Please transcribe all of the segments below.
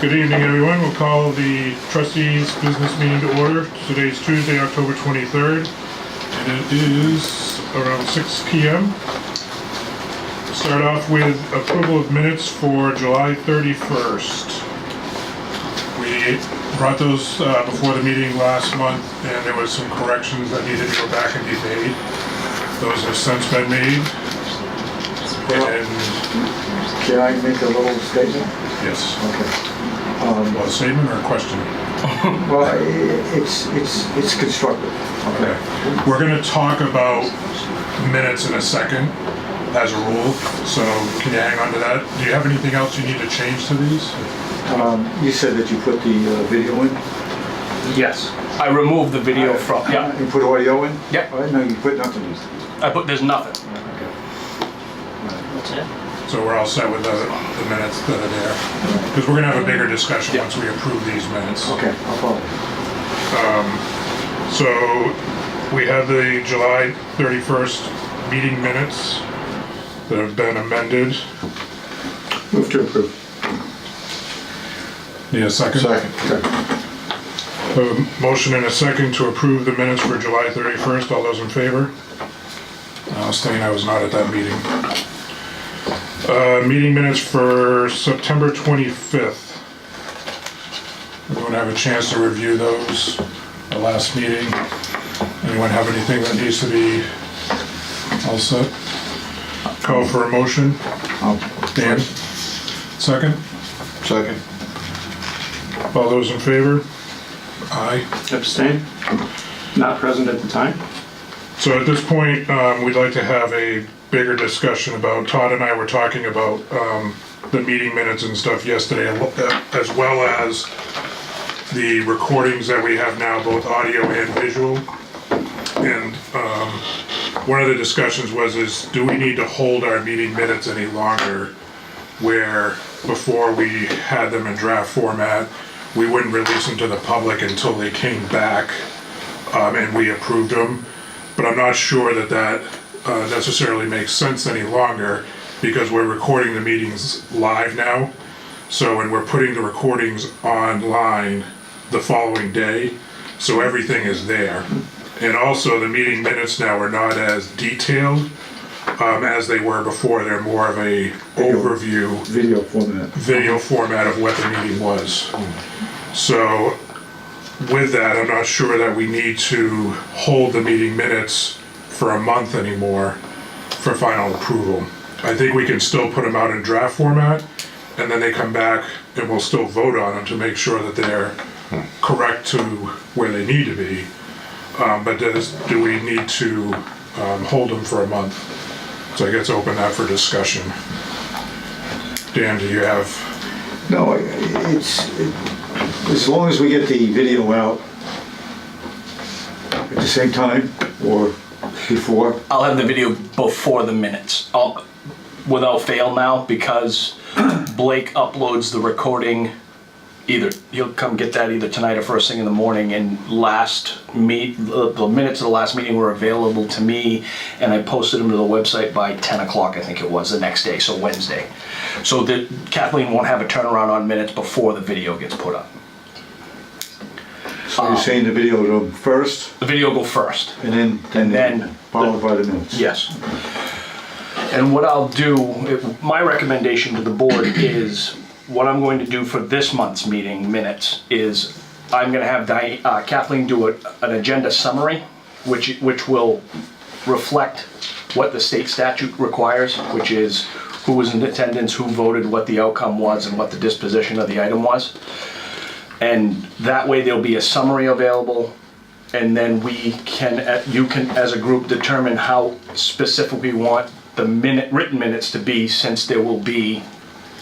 Good evening, everyone. We'll call the trustees' business meeting to order. Today's Tuesday, October 23rd, and it is around 6 p.m. We'll start off with approval of minutes for July 31st. We brought those before the meeting last month, and there was some corrections that needed to go back and be made. Those have since been made. And can I make a little statement? yes. Okay. Well, a statement or a question? Well, it's constructive. Okay. We're going to talk about minutes in a second as a rule, so can you hang on to that? Do you have anything else you need to change to these? You said that you put the video in? Yes. I removed the video from, yeah. You put audio in? Yeah. No, you put nothing in. There's nothing. Okay. That's it. So we're all set with the minutes that are there? Because we're going to have a bigger discussion once we approve these minutes. Okay, I'll follow. So we have the July 31st meeting minutes that have been amended. Move to approve. Need a second? Second. A motion and a second to approve the minutes for July 31st. All those in favor? I'll abstain. I was not at that meeting. Meeting minutes for September 25th. Everyone have a chance to review those, the last meeting? Anyone have anything that needs to be all set? Call for a motion. Dan? Second? Second. All those in favor? Aye. Abstain? Not present at the time? So at this point, we'd like to have a bigger discussion about, Todd and I were talking about the meeting minutes and stuff yesterday, as well as the recordings that we have now, both audio and visual. And one of the discussions was, do we need to hold our meeting minutes any longer, where before we had them in draft format, we wouldn't release them to the public until they came back and we approved them. But I'm not sure that necessarily makes sense any longer, because we're recording the meetings live now. So, and we're putting the recordings online the following day, so everything is there. And also the meeting minutes now are not as detailed as they were before. They're more of a overview video format of what the meeting was. So with that, I'm not sure that we need to hold the meeting minutes for a month anymore for final approval. I think we can still put them out in draft format, and then they come back and we'll still vote on them to make sure that they're correct to where they need to be. But do we need to hold them for a month? So I guess open that for discussion. Dan, do you have? No, as long as we get the video out at the same time or before. I'll have the video before the minutes, without fail now, because Blake uploads the recording. He'll come get that either tonight or first thing in the morning, and the minutes of the last meeting were available to me, and I posted them to the website by 10 o'clock, I think it was, the next day, so Wednesday. So that Kathleen won't have a turnaround on minutes before the video gets put up. So you're saying the video will go first? The video will go first. And then followed by the minutes? Yes. And what I'll do, my recommendation to the board is, what I'm going to do for this month's meeting minutes is, I'm going to have Kathleen do an agenda summary, which will reflect what the state statute requires, which is who was in attendance, who voted, what the outcome was, and what the disposition of the item was. And that way there'll be a summary available, and then you can, as a group, determine how specific we want the written minutes to be, since there will be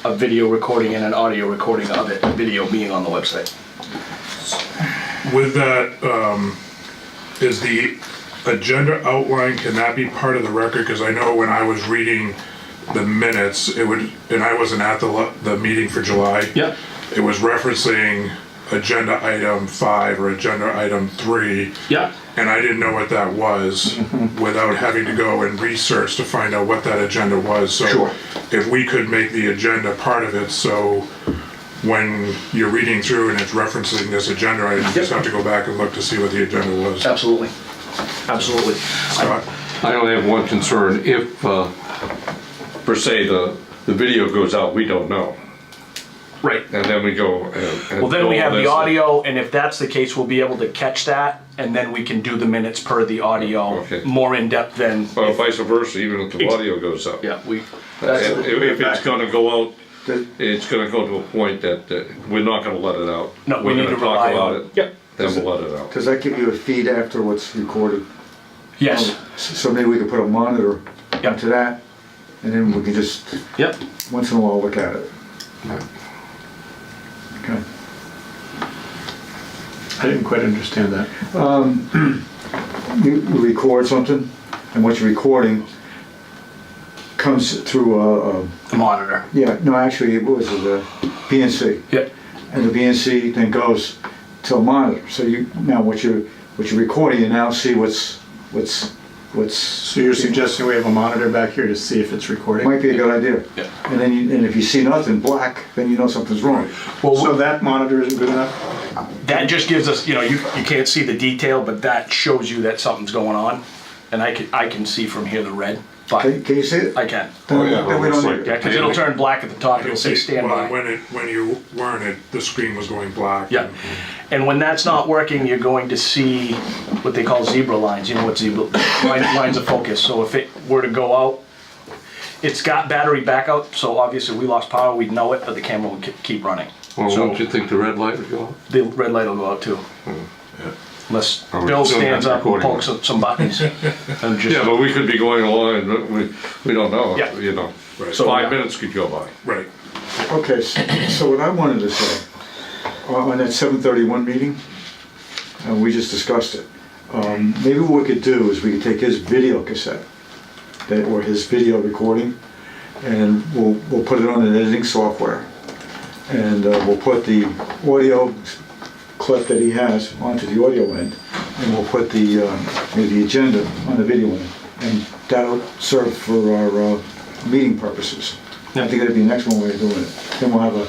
a video recording and an audio recording of it, the video being on the website. With that, is the agenda outline, can that be part of the record? Because I know when I was reading the minutes, and I wasn't at the meeting for July. Yep. It was referencing agenda item 5 or agenda item 3. Yeah. And I didn't know what that was without having to go and research to find out what that agenda was. So Sure. if we could make the agenda part of it, so when you're reading through and it's referencing this agenda item, you just have to go back and look to see what the agenda was. Absolutely. Absolutely. Scott? I only have one concern. If, per se, the video goes out, we don't know. Right. And then we go and Well, then we go have this- the audio, and if that's the case, we'll be able to catch that, and then we can do the minutes per the audio, Okay. more in depth than. Well, vice versa, even if the audio goes out. Yeah, If it's gonna go out, it's gonna go to a point that we're not gonna let it out. No, we We're need gonna to talk rely about on. it, Yep. then we'll let it out. Does that give you a feed after what's recorded? Yes. So maybe we could put a monitor Yep. into that, and then we can just, Yep. once in a while, look at it. Okay. I didn't quite understand that. You record something, and what you're recording comes through The monitor. yeah, no, actually, it was a PNC. Yep. And the BNC then goes to a monitor. So now what you're recording, you now see what's So you're suggesting we have a monitor back here to see if it's recording? might be a good idea. Yeah. And then and if you see nothing black, then you know something's wrong. Well, So that monitor isn't good enough? that just gives us, you can't see the detail, but that shows you that something's going on, and I can see from here the red, but Can you see it? I can. Then, Oh, yeah, then we well, don't it's need Yeah, it. because it'll turn black at the top, it'll say Well, standby. when you weren't, the screen was going black. Yeah, and when that's not working, you're going to see what they call zebra lines. You know what zebra lines of focus. So if it were to go out, it's got battery backup. So obviously we lost power, we'd know it, but the camera would keep running. Well, So don't you think the red light would go off? the red light will go out too, unless Are we Bill still stands up and recording? pokes some buttons and just. Yeah, but we could be going along and we don't know, Yeah. you know. Right. So- 5 minutes could go by. Right. Okay, so what I wanted to say, on that 7:31 meeting, we just discussed it. Maybe what we could do is we could take his video cassette, or his video recording, and we'll put it on an editing software. And we'll put the audio clip that he has onto the audio end, and we'll put the agenda on the video end. And that'll serve for our meeting purposes. I think that'd be an excellent way of doing it. Then we'll have a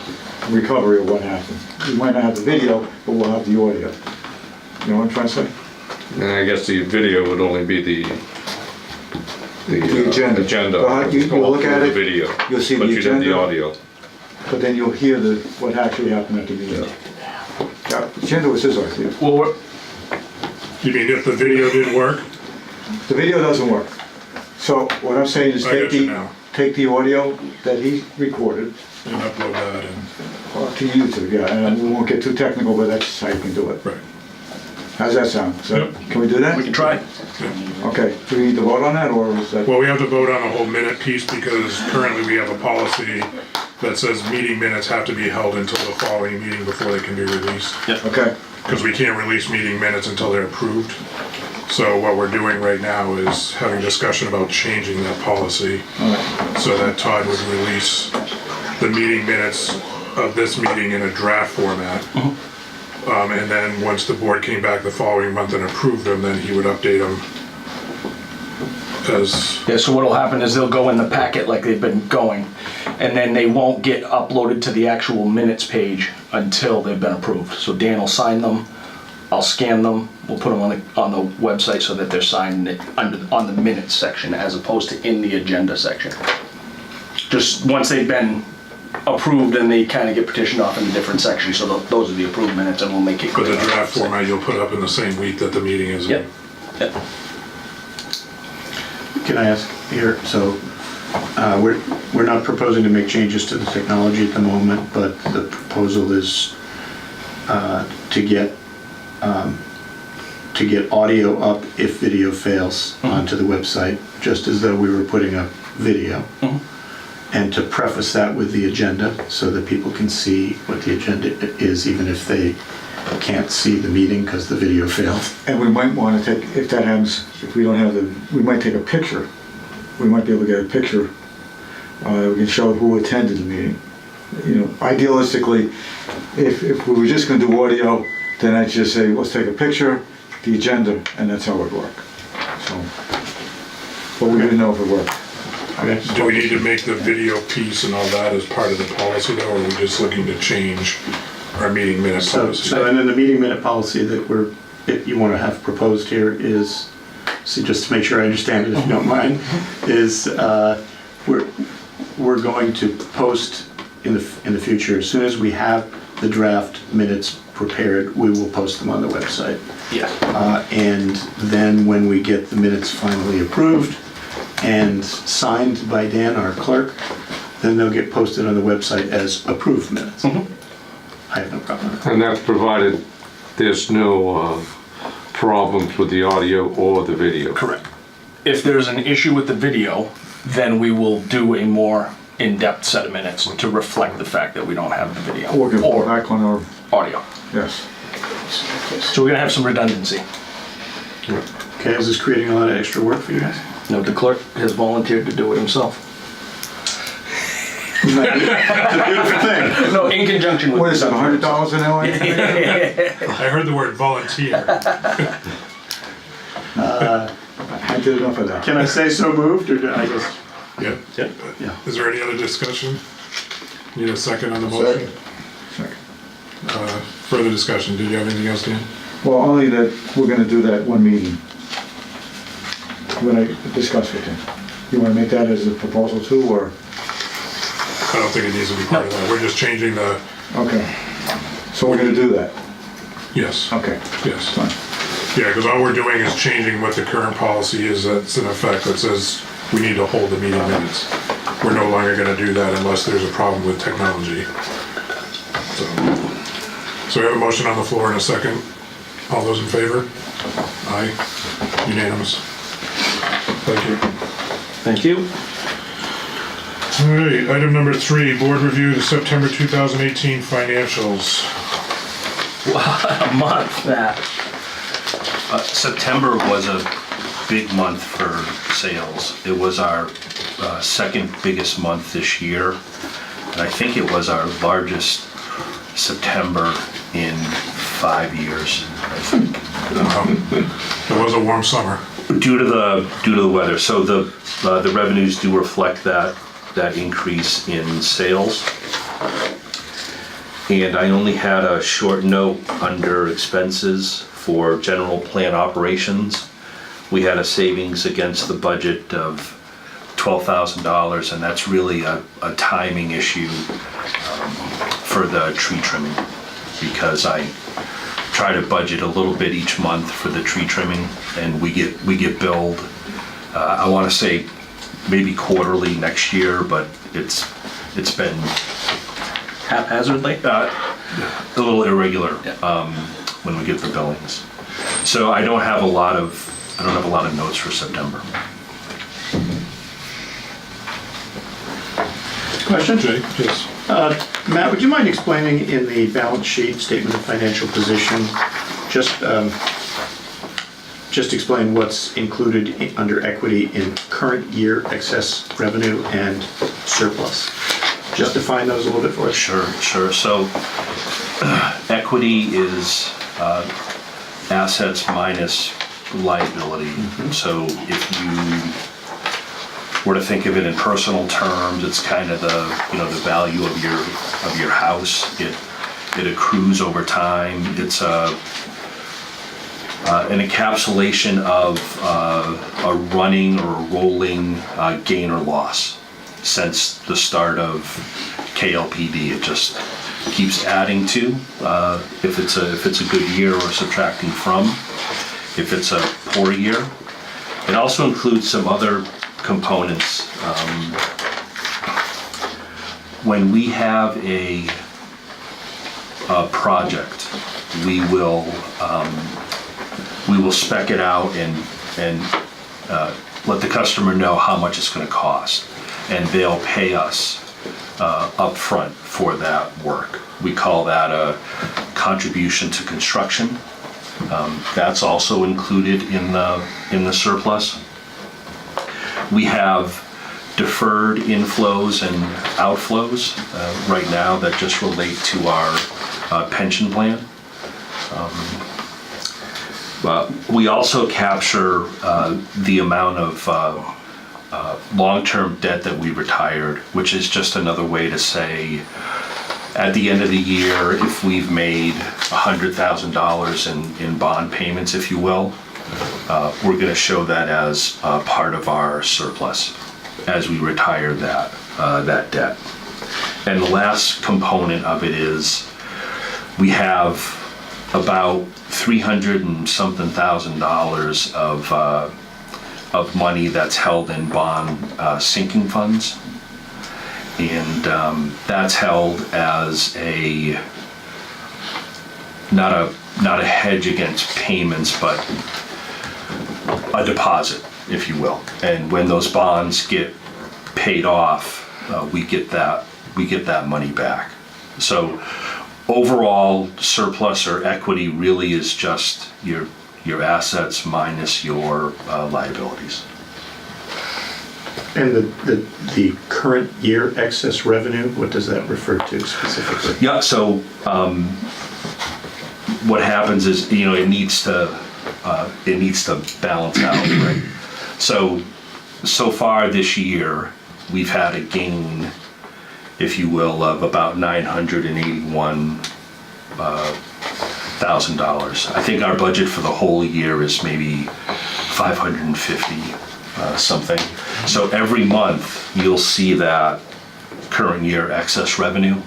recovery of what happened. We might not have the video, but we'll have the audio. You know what I'm trying to say? And I guess the video would only be the agenda. agenda. You'll Going look through at the it, video, you'll see but the you'd have the agenda. audio. But then you'll hear what actually happened at the meeting. Yeah, the agenda was his idea. Well, You mean if the video didn't work? The video doesn't work. So what I'm saying is I get you now. take the audio that he recorded And upload that and, to YouTube, yeah, and we won't get too technical, but that's how you can do it. right. How's that sound? So, Yep. can we do that? we can try. Okay, do we need to vote on that, or is that? Well, we have to vote on the whole minute piece because currently we have a policy that says meeting minutes have to be held until the following meeting before they can be released. Okay, Because we can't release meeting minutes until they're approved. So what we're doing right now is having discussion about changing that policy so that Todd would release the meeting minutes of this meeting in a draft format. And then once the board came back the following month and approved them, then he would update them as, Yeah, so what'll happen is they'll go in the packet like they've been going, and then they won't get uploaded to the actual minutes page until they've been approved. So Dan will sign them, I'll scan them, we'll put them on the website so that they're signed on the minutes section as opposed to in the agenda section. Just once they've been approved, and they kind of get petitioned off in a different section, so those are the approved minutes, and we'll make it but clear. the draft format you'll put up in the same week that the meeting is in. Yep, yep. Can I ask here, so we're not proposing to make changes to the technology at the moment, but the proposal is to get audio up if video fails onto the website, just as though we were putting up video. And to preface that with the agenda so that people can see what the agenda is, even if they can't see the meeting because the video failed. and we might want to take, if that happens, if we don't have we might take a picture. We might be able to get a picture. We can show who attended the meeting. You know, idealistically, if we were just going to do audio, then I'd just say, let's take a picture, the agenda, and that's how it would work. So, but we didn't know if it worked. Okay. Do we need to make the video piece and all that as part of the policy though, or are we just looking to change our meeting minute policy? And then the meeting minute policy that you want to have proposed here is, see, just to make sure I understand it, if you don't mind, is we're going to post in the future, as soon as we have the draft minutes prepared, we will post them on the website. Yeah. And then when we get the minutes finally approved and signed by Dan, our clerk, then they'll get posted on the website as approved minutes. I have no problem with that. And that's provided there's no problems with the audio or the video. Correct. If there's an issue with the video, then we will do a more in-depth set of minutes to reflect the fact that we don't have the video Or give or back on our, audio. yes. So we're gonna have some redundancy. Okay, is this creating a lot of extra work for you guys? No, the clerk has volunteered to do it himself. It's a beautiful thing. No, in conjunction with. What is it, $100 an hour? I heard the word volunteer. I did enough of that. Can I say so moved, or do I just? Yeah. Yeah. Is there any other discussion? Need a second on the motion? Second. Further discussion, did you have anything else, Dan? Well, only that we're gonna do that one meeting. When I discuss with him. You wanna make that as a proposal too, or? I don't think it needs to be part of that, we're just changing the, Okay. So we're gonna do that? yes, Okay. yes. Fine. Yeah, because all we're doing is changing what the current policy is that's in effect that says we need to hold the meeting minutes. We're no longer gonna do that unless there's a problem with technology. So we have a motion on the floor in a second. All those in favor? Aye. Unanimous. Thank you. Thank you. All right, item number 3, board review the September 2018 financials. A month that. September was a big month for sales. It was our second biggest month this year. And I think it was our largest September in 5 years, I think. It was a warm summer. Due to the weather. So the revenues do reflect that increase in sales. And I only had a short note under expenses for general plan operations. We had a savings against the budget of $12,000, and that's really a timing issue for the tree trimming, because I try to budget a little bit each month for the tree trimming, and we get billed. I want to say maybe quarterly next year, but it's been Haphazardly? a little irregular when we get the billings. So I don't have a lot of notes for September. Question? Jay? Yes. Matt, would you mind explaining in the balance sheet, statement of financial position, just explain what's included under equity in current year excess revenue and surplus? Just define those a little bit for us. Sure. So equity is assets minus liability. So if you were to think of it in personal terms, it's kind of the value of your house. It accrues over time. It's an encapsulation of a running or a rolling gain or loss since the start of KLPD. It just keeps adding to if it's a good year, or subtracting from if it's a poor year. It also includes some other components. When we have a project, we will spec it out and let the customer know how much it's going to cost, and they'll pay us upfront for that work. We call that a contribution to construction. That's also included in the surplus. We have deferred inflows and outflows right now that just relate to our pension plan. But we also capture the amount of long-term debt that we retired, which is just another way to say, at the end of the year, if we've made $100,000 in bond payments, if you will, we're gonna show that as part of our surplus as we retire that debt. And the last component of it is we have about $300 and something thousand of money that's held in bond sinking funds. And that's held as not a hedge against payments, but a deposit, if you will. And when those bonds get paid off, we get that money back. So overall, surplus or equity really is just your assets minus your liabilities. And the current year excess revenue, what does that refer to specifically? Yeah, so what happens is, it needs to balance out, right? So far this year, we've had a gain, if you will, of about $981,000. I think our budget for the whole year is maybe 550 something. So every month you'll see that current year excess revenue.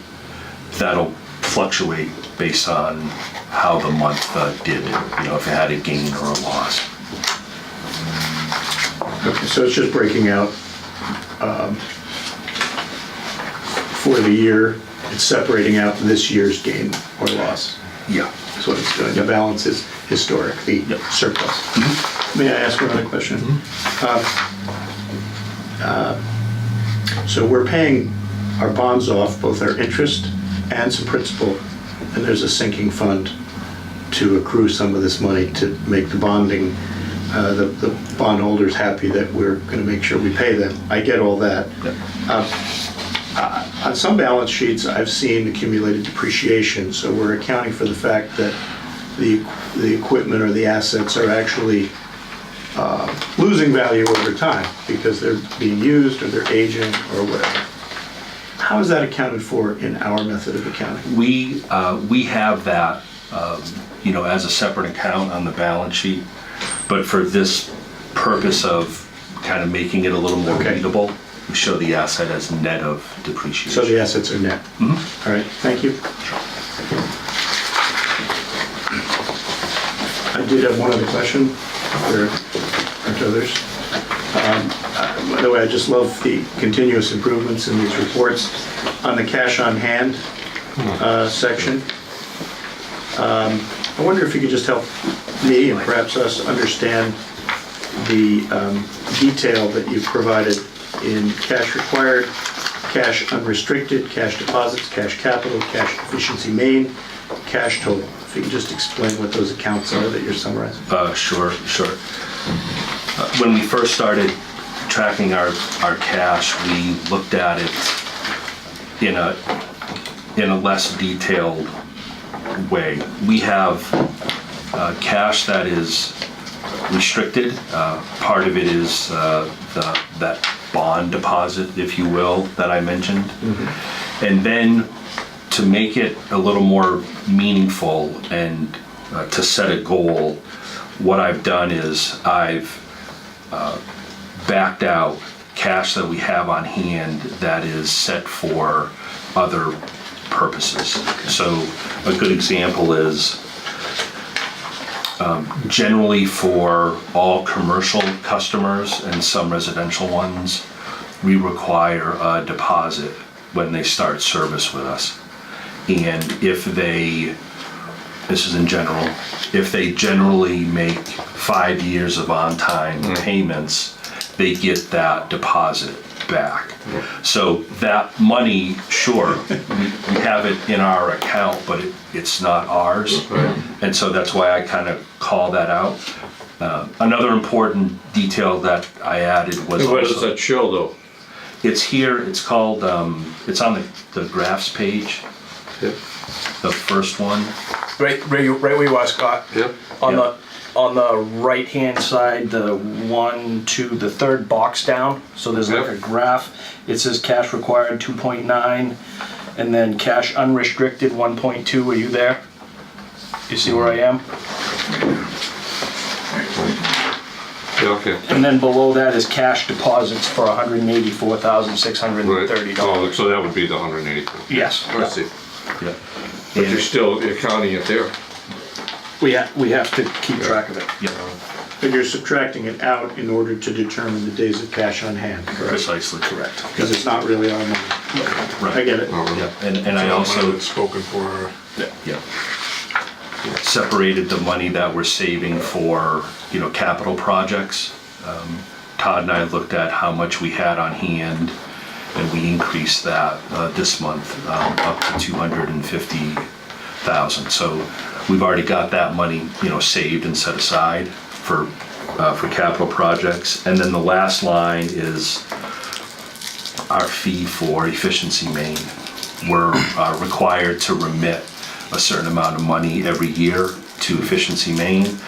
That'll fluctuate based on how the month did, if it had a gain or a loss. Okay, so it's just breaking out for the year, it's separating out this year's gain or loss. Yeah. That's what it's doing. The balance is historic, the Yep. surplus. May I ask another question? So we're paying our bonds off, both our interest and some principal, and there's a sinking fund to accrue some of this money to make the bonding, the bondholders happy that we're going to make sure we pay them. I get all that. On some balance sheets, I've seen accumulated depreciation, so we're accounting for the fact that the equipment or the assets are actually losing value over time because they're being used or they're aging or whatever. How is that accounted for in our method of accounting? We have that, as a separate account on the balance sheet, but for this purpose of kind of making it a little more Okay. readable, we show the asset as net of depreciation. So the assets are net? All right, thank you. I did have one other question. There aren't others. By the way, I just love the continuous improvements in these reports. On the cash on hand section, I wonder if you could just help me and perhaps us understand the detail that you've provided in cash required, cash unrestricted, cash deposits, cash capital, cash efficiency main, cash total. If you could just explain what those accounts are that you're summarizing. Sure. When we first started tracking our cash, we looked at it in a less detailed way. We have cash that is restricted. Part of it is that bond deposit, if you will, that I mentioned. And then to make it a little more meaningful and to set a goal, what I've done is I've backed out cash that we have on hand that is set for other purposes. So a good example is generally for all commercial customers and some residential ones, we require a deposit when they start service with us. And if they, this is in general, if they generally make 5 years of on-time payments, they get that deposit back. So that money, sure, we have it in our account, but it's not ours. And so that's why I kind of call that out. Another important detail that I added was And where does also, that show though? it's here, it's called, it's on the graphs page, the first one. Right where you are, Scott. Yep. On Yep. on the right-hand side, the the third box down. So there's like a graph. It says cash required 2.9, and then cash unrestricted 1.2. Are you there? You see where I am? Yeah, okay. And then below that is cash deposits for $184,630. Oh, so that would be the 184. Yes. I see. Yeah. But you're counting it there. We have to keep track of it. Yeah, But you're subtracting it out in order to determine the days of cash on hand, correct? precisely correct. Because it's not really our money. I get it. Yeah, and I So also, it's spoken for. yeah, separated the money that we're saving for, capital projects. Todd and I looked at how much we had on hand, and we increased that this month up to 250,000. So we've already got that money, saved and set aside for capital projects. And then the last line is our fee for Efficiency Maine. We're required to remit a certain amount of money every year to Efficiency Maine.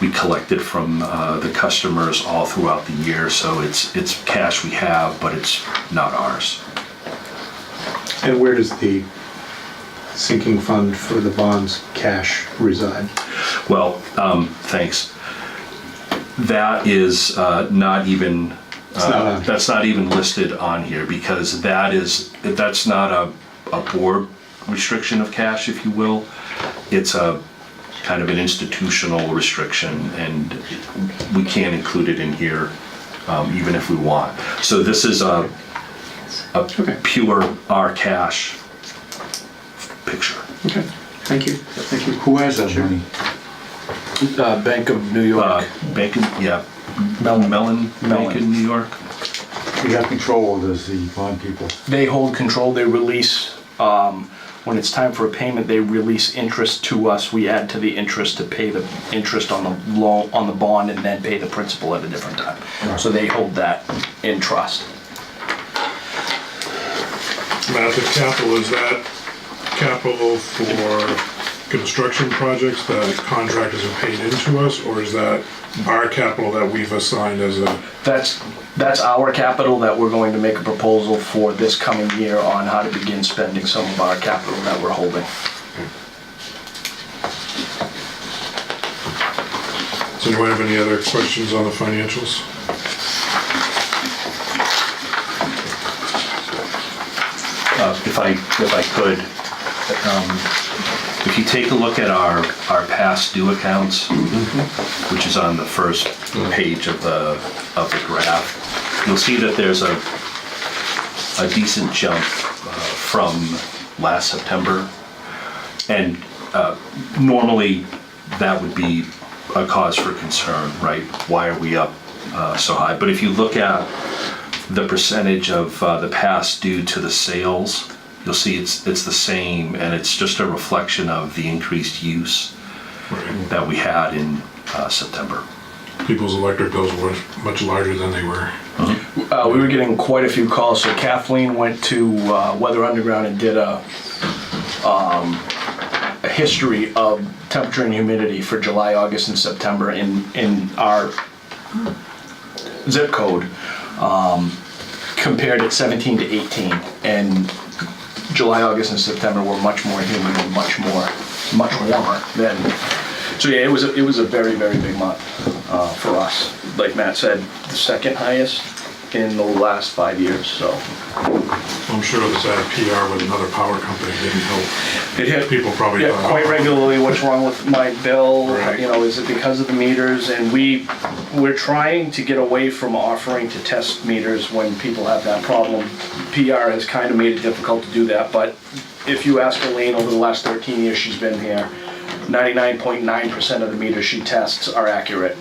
We collect it from the customers all throughout the year, so it's cash we have, but it's not ours. And where does the sinking fund for the bonds cash reside? Well, thanks. That is not even, not on. that's not even listed on here, because that's not a board restriction of cash, if you will. It's a kind of an institutional restriction, and we can't include it in here, even if we want. So this is a pure our cash picture. Okay, thank you. Thank you. Who has that money? Bank of New York. Bank in, yeah, Mellon Bank in New York. We have control, does the bond people? They hold control. They release, when it's time for a payment, they release interest to us. We add to the interest to pay the interest on the loan, on the bond, and then pay the principal at a different time. So they hold that in trust. Matt, the capital, is that capital for construction projects that contractors have paid into us, or is that our capital that we've assigned as a? That's our capital that we're going to make a proposal for this coming year on how to begin spending some of our capital that we're holding. Does anyone have any other questions on the financials? If I could, if you take a look at our past due accounts, which is on the first page of the graph, you'll see that there's a decent jump from last September, and normally that would be a cause for concern, right? Why are we up so high? But if you look at the percentage of the past due to the sales, you'll see it's the same, and it's just a reflection of the increased use that we had in September. People's electric bills were much larger than they were. We were getting quite a few calls, so Kathleen went to Weather Underground and did a history of temperature and humidity for July, August, and September in our zip code. Compared it 17 to 18, and July, August, and September were much more humid and much warmer than. So yeah, it was a very, very big month for us. Like Matt said, the second highest in the last 5 years. So I'm sure this added PR with another power company didn't help. it hit People probably thought, quite oh, regularly. What's wrong with my bill? Right. Is it because of the meters? And we're trying to get away from offering to test meters when people have that problem. PR has kind of made it difficult to do that, but if you ask Elaine over the last 13 years she's been here, 99.9% of the meters she tests are accurate.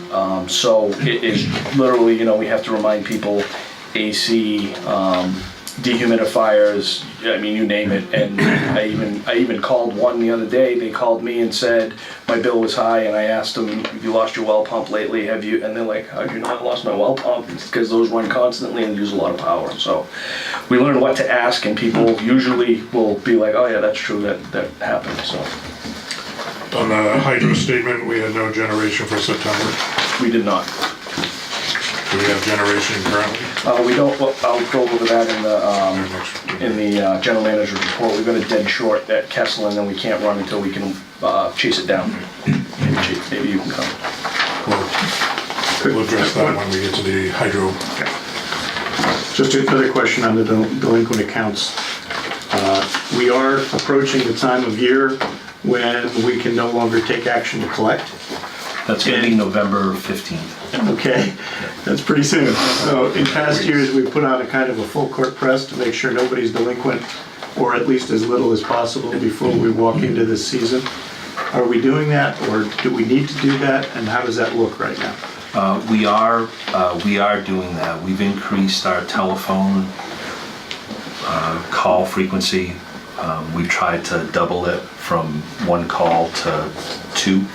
So it is literally, we have to remind people, AC, dehumidifiers, I mean, you name it. And I even called one the other day. They called me and said my bill was high, and I asked them, "Have you lost your well pump lately? Have you?" And they're like, "How do you know I lost my well pump?" It's because those run constantly and use a lot of power. So we learned what to ask, and people usually will be like, "Oh yeah, that's true. That happened." So. On the hydro statement, we had no generation for September. We did not. Do we have generation currently? We don't, well, I'll go over that in the general manager's report. We've got a dead short at Kessel, and then we can't run until we can chase it down. Maybe you can come. We'll address that when we get to the hydro. Just another question on the delinquent accounts. We are approaching the time of year when we can no longer take action to collect. That's gonna be November 15th. Okay, that's pretty soon. So in past years, we've put on a kind of a full court press to make sure nobody's delinquent, or at least as little as possible before we walk into this season. Are we doing that, or do we need to do that, and how does that look right now? We are doing that. We've increased our telephone call frequency. We've tried to double it from 1 call to 2.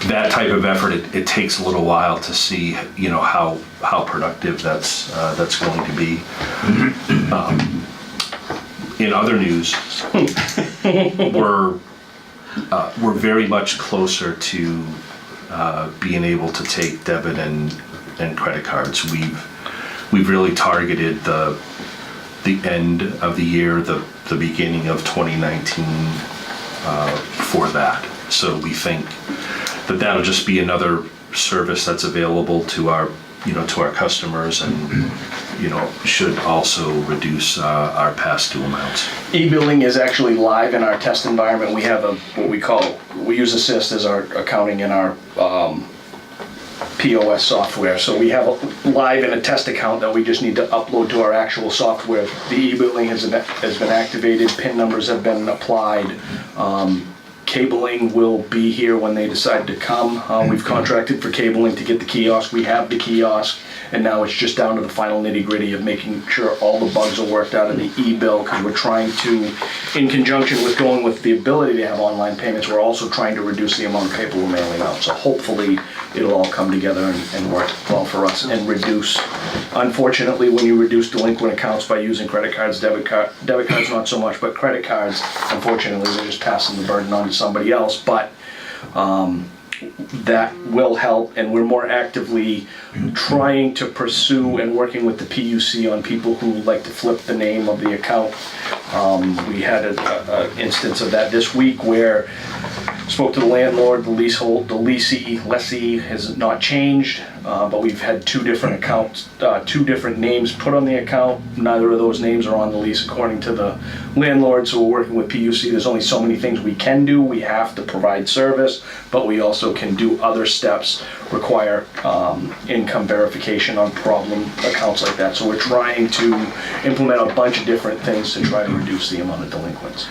That type of effort, it takes a little while to see, how productive that's going to be. In other news, we're very much closer to being able to take debit and credit cards. We've really targeted the end of the year, the beginning of 2019 for that. So we think that that'll just be another service that's available to our customers, and should also reduce our past due amounts. E-billing is actually live in our test environment. We have we use Assist as our accounting and our POS software. So we have live in a test account that we just need to upload to our actual software. The e-billing has been activated, PIN numbers have been applied. Cabling will be here when they decide to come. We've contracted for cabling to get the kiosk. We have the kiosk, and now it's just down to the final nitty-gritty of making sure all the bugs are worked out in the e-bill, because we're trying to, in conjunction with going with the ability to have online payments, we're also trying to reduce the amount of paper we're mailing out. So hopefully it'll all come together and work well for us and reduce. Unfortunately, when you reduce delinquent accounts by using credit cards, debit cards not so much, but credit cards, unfortunately, they're just passing the burden on to somebody else. But that will help, and we're more actively trying to pursue and working with the PUC on people who like to flip the name of the account. We had an instance of that this week where spoke to the landlord, the lessee has not changed, but we've had 2 different accounts, 2 different names put on the account. Neither of those names are on the lease according to the landlord, so we're working with PUC. There's only so many things we can do. We have to provide service, but we also can do other steps, require income verification on problem accounts like that. So we're trying to implement a bunch of different things to try to reduce the amount of delinquents.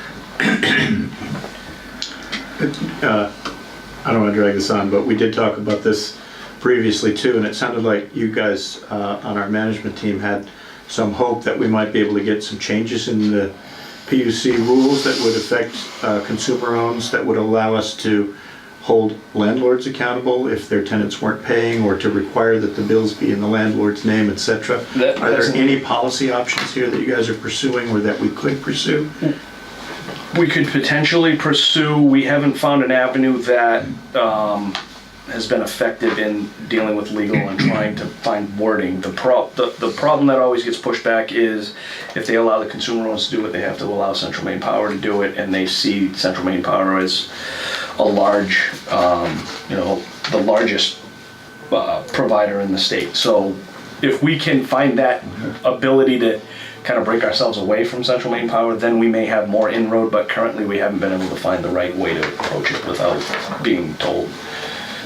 I don't want to drag this on, but we did talk about this previously too, and it sounded like you guys on our management team had some hope that we might be able to get some changes in the PUC rules that would affect consumer owns, that would allow us to hold landlords accountable if their tenants weren't paying, or to require that the bills be in the landlord's name, etc. Are there any policy options here that you guys are pursuing, or that we could pursue? We could potentially pursue. We haven't found an avenue that has been effective in dealing with legal and trying to find wording. The problem that always gets pushed back is if they allow the consumer owners to do it, they have to allow Central Maine Power to do it, and they see Central Maine Power as a large, the largest provider in the state. So if we can find that ability to kind of break ourselves away from Central Maine Power, then we may have more inroad, but currently we haven't been able to find the right way to approach it without being told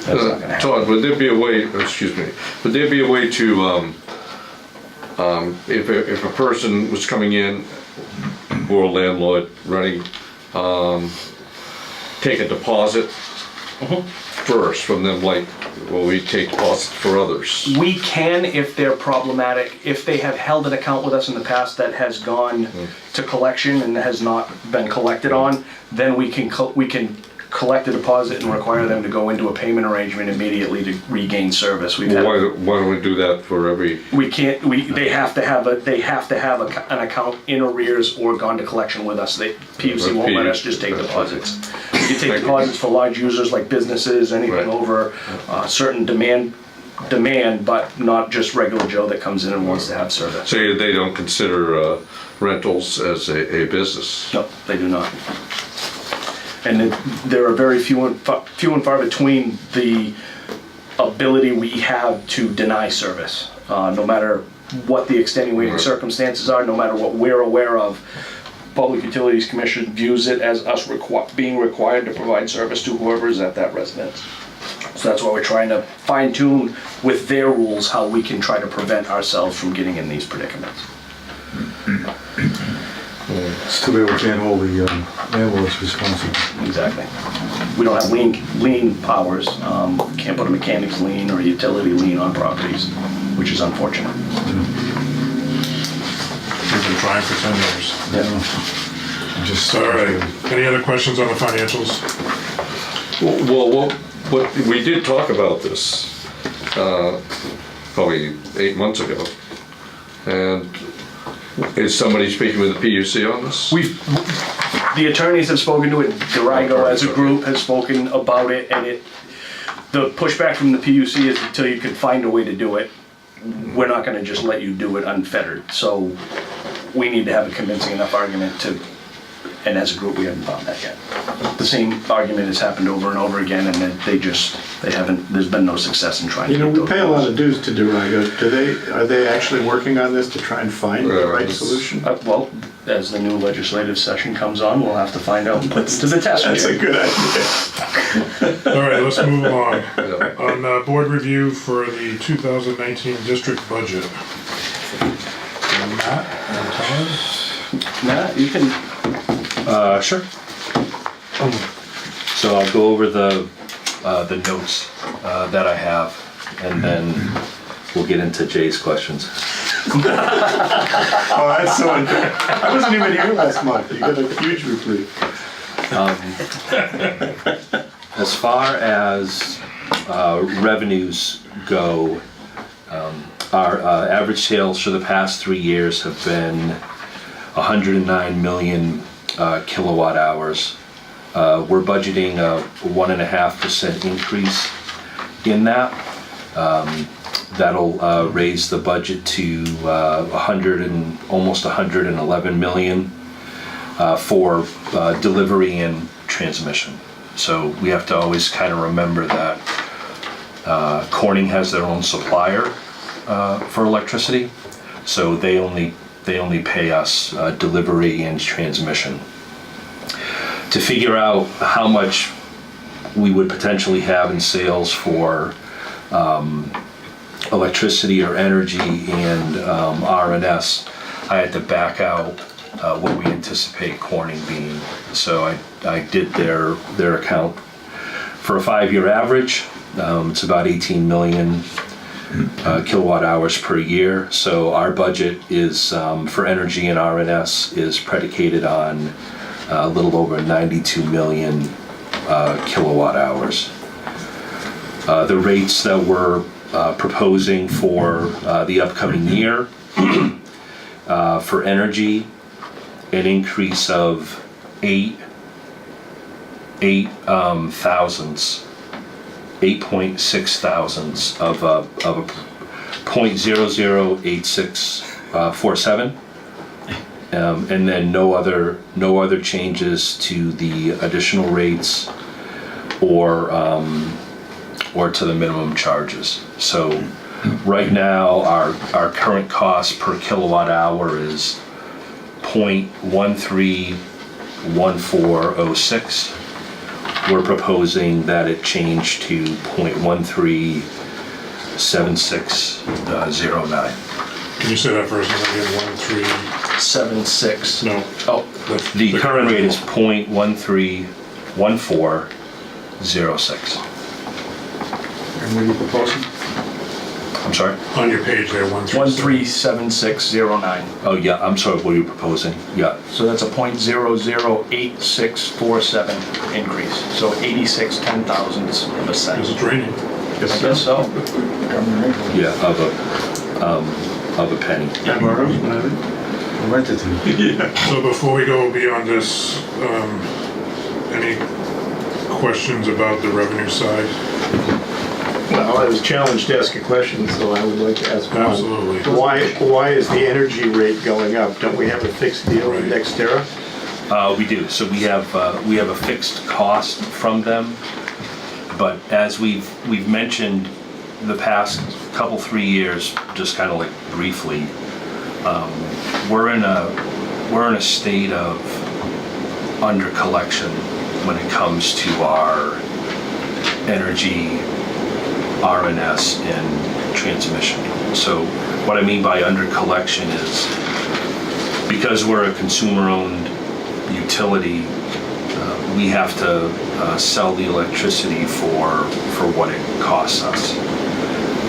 that's not gonna happen. Todd, would there be a way, would there be a way to, if a person was coming in, or a landlord running, take a deposit first from them, like, well, we take deposits for others? We can, if they're problematic. If they have held an account with us in the past that has gone to collection and has not been collected on, then we can collect a deposit and require them to go into a payment arrangement immediately to regain service. We've had, Why don't we do that for every, we can't, they have to have an account in arrears or gone to collection with us. PUC won't let us just take deposits. You take deposits for large users like businesses, anything Right. over certain demand, but not just regular Joe that comes in and wants to have service. say they don't consider rentals as a business? No, they do not. And there are very few and far between the ability we have to deny service, no matter what the extenuating circumstances are, no matter what we're aware of. Public Utilities Commission views it as us being required to provide service to whoever is at that residence. So that's why we're trying to fine tune with their rules how we can try to prevent ourselves from getting in these predicaments. It's too bad we can't hold the landlords responsible. Exactly. We don't have lien powers, can't put a mechanics lien or a utility lien on properties, which is unfortunate. We've been trying for 10 years. Just, All right, any other questions on the financials? Well, what, we did talk about this, probably 8 months ago. And is somebody speaking with the PUC on this? The attorneys have spoken to it, Dorigo as a group has spoken about it, and the pushback from the PUC is until you can find a way to do it, we're not gonna just let you do it unfettered. So we need to have a convincing enough argument and as a group, we haven't found that yet. The same argument has happened over and over again, and there's been no success in trying to You know, get we those pay a lot rules. of dues to Dorigo. Are they actually working on this to try and find the right solution? Well, as the new legislative session comes on, we'll have to find out and put it to the test. That's a here. good idea. All right, let's move along. Yeah. On board review for the 2019 district budget. Matt and Todd? Matt, you can. Sure. So I'll go over the notes that I have, and then we'll get into Jay's questions. Oh, that's so unfair. I wasn't even here last month. You got a huge reprieve. As far as revenues go, our average sales for the past 3 years have been 109 million kilowatt hours. We're budgeting a 1.5% increase in that. That'll raise the budget to almost 111 million for delivery and transmission. So we have to always kind of remember that Corning has their own supplier for electricity, so they only pay us delivery and transmission. To figure out how much we would potentially have in sales for electricity or energy and R&S, I had to back out what we anticipate Corning being. So I did their account for a 5-year average. It's about 18 million kilowatt hours per year. So our budget is for energy and R&S is predicated on a little over 92 million kilowatt hours. The rates that we're proposing for the upcoming year for energy, an increase of 8.6 thousandths of a 0.008647. And then no other changes to the additional rates or to the minimum charges. So right now our current cost per kilowatt hour is 0.131406. We're proposing that it change to 0.137609. Can you say that first again? 1, 3. 7.6. No. Oh, The current rate is 0.131406. and what are you proposing? I'm sorry? On your page there, 137609. Oh, yeah, I'm sorry, what are you proposing? Yeah. So that's a 0.008647 increase. So 86 ten-thousandths of a Because cent. it's raining. I guess so. Yeah, of a penny. I rent it to me. So before we go beyond this, any questions about the revenue side? Well, I was challenged to ask a question, so I would like to ask one. Absolutely. Why is the energy rate going up? Don't we have a fixed deal with Right. Nextera? We do. So we have a fixed cost from them, but as we've mentioned the past couple 3 years, just kind of like briefly, we're in a state of under collection when it comes to our energy, RNS, and transmission. So what I mean by under collection is because we're a consumer-owned utility, we have to sell the electricity for what it costs us.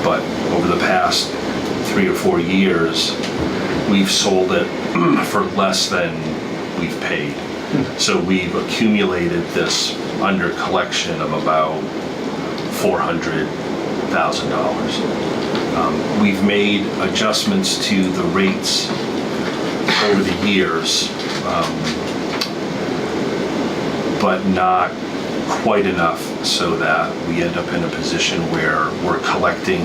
But over the past 3 or 4 years, we've sold it for less than we've paid. So we've accumulated this under collection of about $400,000. We've made adjustments to the rates over the years, but not quite enough so that we end up in a position where we're collecting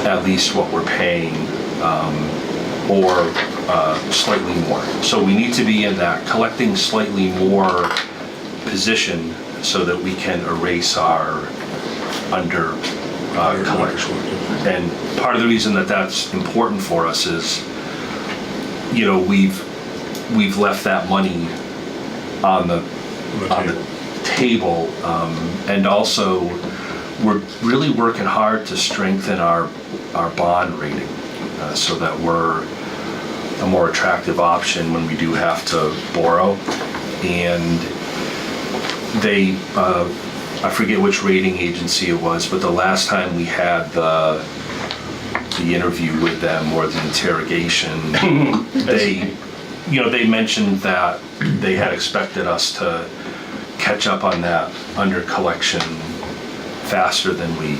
at least what we're paying, or slightly more. So we need to be in that collecting slightly more position so that we can erase our under collection. And part of the reason that that's important for us is, you know, we've left that money on the table, and also we're really working hard to strengthen our bond rating, so that we're a more attractive option when we do have to borrow. And they, I forget which rating agency it was, but the last time we had the interview with them, or the interrogation, they mentioned that they had expected us to catch up on that under collection faster than we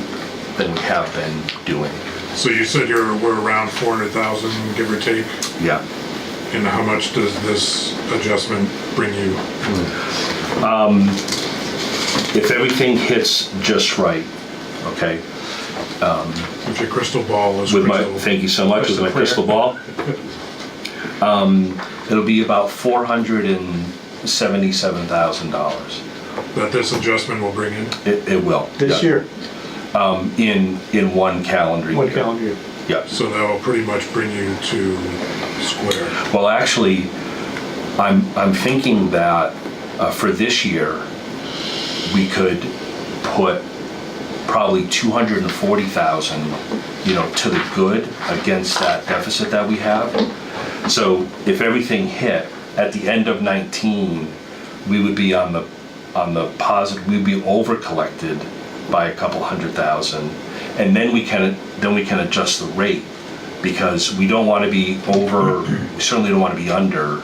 have been doing. So you said we're around 400,000, give or take, Yeah. and how much does this adjustment bring you? If everything hits just right, okay, If your crystal ball is thank you so much, with my crystal ball, it'll be about $477,000. that this adjustment will bring in? It will. This year, In one calendar year. one calendar year. Yeah. So that will pretty much bring you to square. Well, actually, I'm thinking that for this year, we could put probably 240,000, to the good against that deficit that we have. So if everything hit at the end of 19, we would be on the positive. We'd be over collected by a couple 100,000, and then we can adjust the rate, because we don't want to be over. We certainly don't want to be under.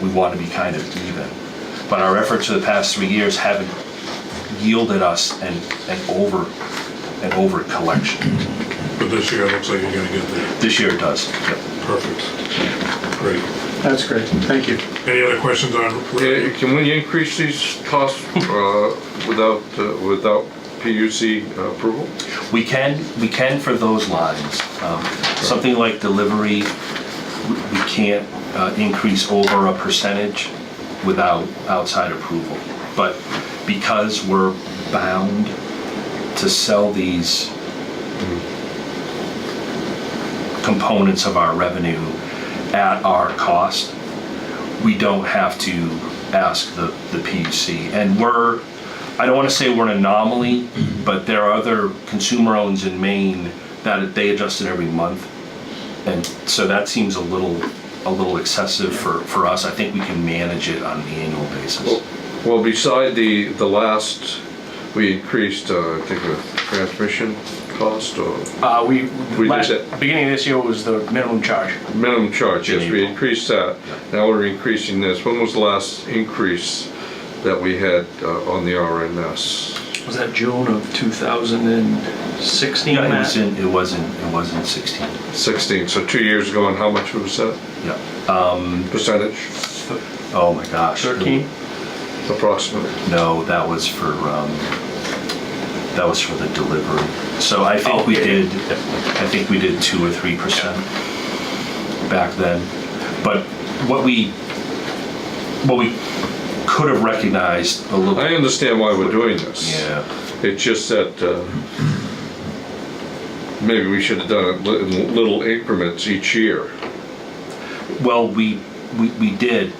We want to be kind of even. But our efforts for the past 3 years haven't yielded us an over collection. But this year, it looks like you're gonna get there. This year it does. Yep. Perfect. Great. That's great, thank you. Any other questions on? Can we increase these costs without PUC approval? We can for those lines. Something like delivery, we can't increase over a percentage without outside approval. But because we're bound to sell these components of our revenue at our cost, we don't have to ask the PUC. And I don't want to say we're an anomaly, but there are other consumer-owns in Maine that they adjust it every month. And so that seems a little excessive for us. I think we can manage it on an annual basis. Well, beside the last, we increased, I think, the transmission cost or We We last, did that. beginning of this year was the minimum charge. minimum charge? Yes, we April. increased that. Now we're increasing this. When was the last increase that we had on the RMS? Was that June of 2016? Yeah, Matt? it wasn't 16. 16, so 2 years ago, and how much was that Yeah. percentage Oh my gosh. 13? approximately? No, that was for the delivery. So I think we did 2 or 3% back then. But what we could have recognized a little. I understand why we're doing this. Yeah. It's just that maybe we should have done it in little increments each year. Well, we did.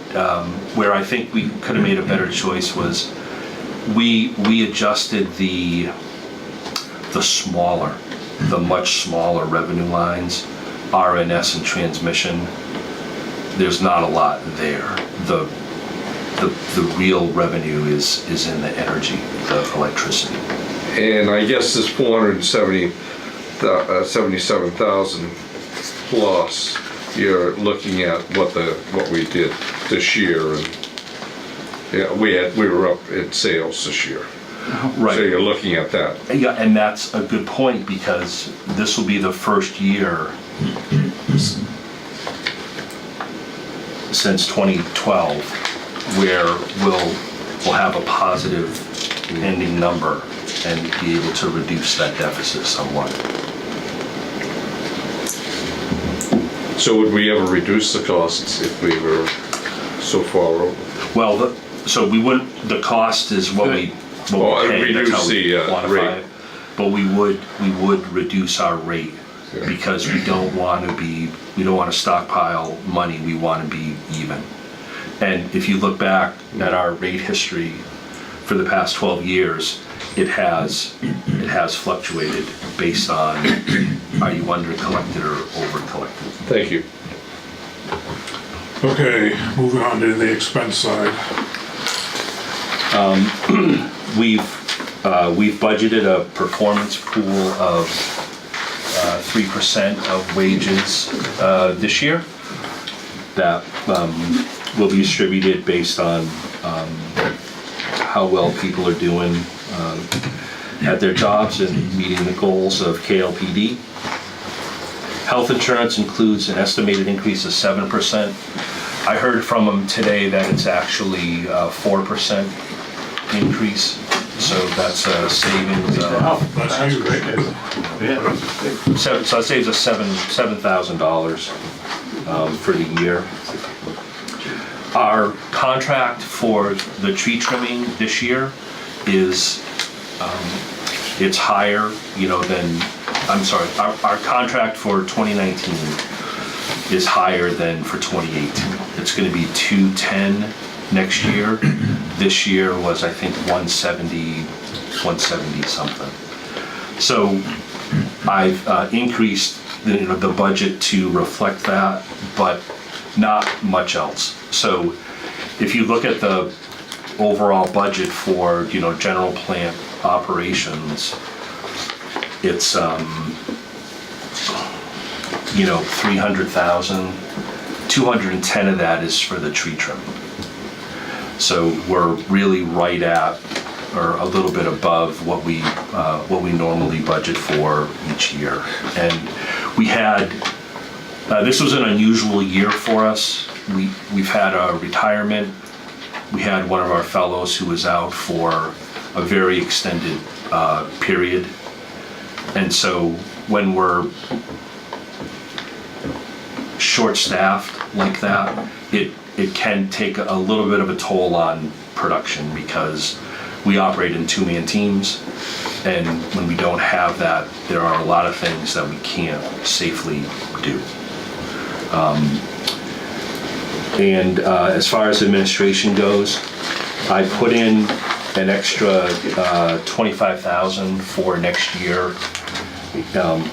Where I think we could have made a better choice was we adjusted the much smaller revenue lines, RNS and transmission. There's not a lot there. The real revenue is in the energy, the electricity. And I guess this 477,000 plus, you're looking at what we did this year, and yeah, we were up in sales this year. Right. So you're looking at that. Yeah, and that's a good point because this will be the first year since 2012 where we'll have a positive ending number and be able to reduce that deficit somewhat. So would we ever reduce the costs if we were so far over? Well, so we wouldn't. The cost is what we pay. That's how we reduce the quantify rate. it. But we would reduce our rate because we don't want to stockpile money. We want to be even. And if you look back at our rate history for the past 12 years, it has fluctuated based on are you under collected or over collected. Thank you. Okay, moving on to the expense side. We've budgeted a performance pool of 3% of wages this year that will be distributed based on how well people are doing at their jobs and meeting the goals of KLPD. Health insurance includes an estimated increase of 7%. I heard from them today that it's actually 4% increase, so that's a savings of, That's huge. so that saves us $7,000 for the year. Our contract for the tree trimming this year is, it's higher, our contract for 2019 is higher than for 2018. It's gonna be 210 next year. This year was, I think, 170 something. So I've increased the budget to reflect that, but not much else. So if you look at the overall budget for, general plant operations, it's, 300,000, 210 of that is for the tree trim. So we're really right at, or a little bit above what we normally budget for each year. And we had, this was an unusual year for us. We've had a retirement. We had one of our fellows who was out for a very extended period. And so when we're short-staffed like that, it can take a little bit of a toll on production because we operate in two-man teams, and when we don't have that, there are a lot of things that we can't safely do. As far as administration goes, I put in an extra $25,000 for next year,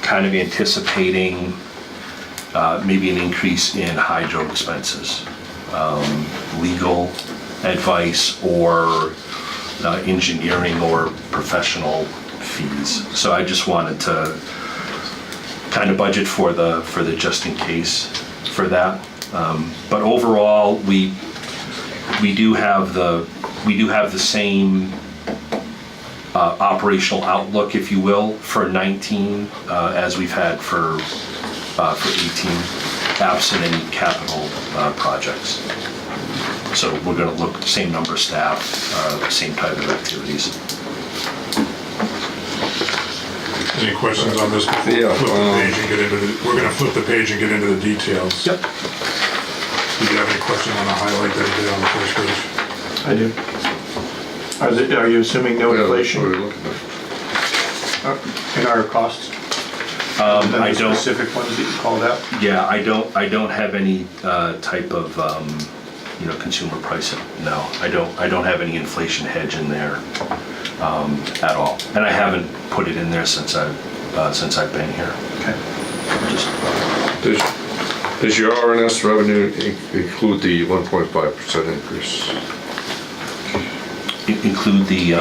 kind of anticipating maybe an increase in hydro expenses, legal advice, or engineering or professional fees. So I just wanted to kind of budget for the just in case for that. But overall, we do have the same operational outlook, if you will, for 19 as we've had for 18, absent any capital projects. So we're going to look same number of staff, same type of activities. Any questions on this before we Yeah, flip the page and get into the, we're gonna flip the page and get into the details. Yep. Do you have any question on the highlight that you did on the first page? I do. Are you assuming no Yeah, that's what inflation we're looking at. in our costs? I don't. Specific ones that you called out? Yeah, I don't have any type of consumer pricing. No, I don't have any inflation hedge in there at all, and I haven't put it in there since I've been here. Okay. Just Does your RNS revenue include the 1.5% increase? include the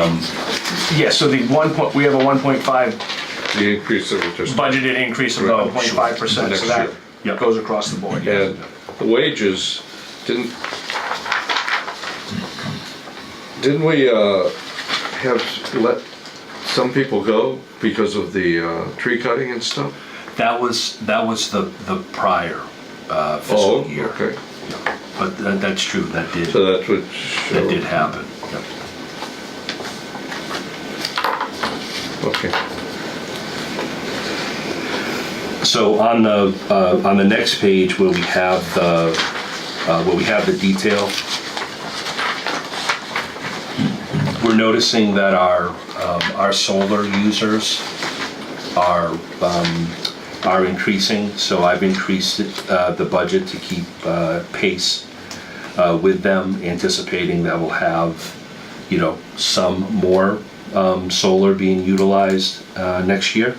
Yeah, so we have a 1.5 The increase that we just. budgeted increase of Right. 1.5%, Next so that year. goes across the board. yes. And the wages, didn't we have let some people go because of the tree cutting and stuff? That was the prior fiscal year. Okay, But that's true. That did so that's what. that did happen. Yep. Okay. So on the next page where we have the detail, we're noticing that our solar users are increasing. So I've increased the budget to keep pace with them, anticipating that we'll have some more solar being utilized next year.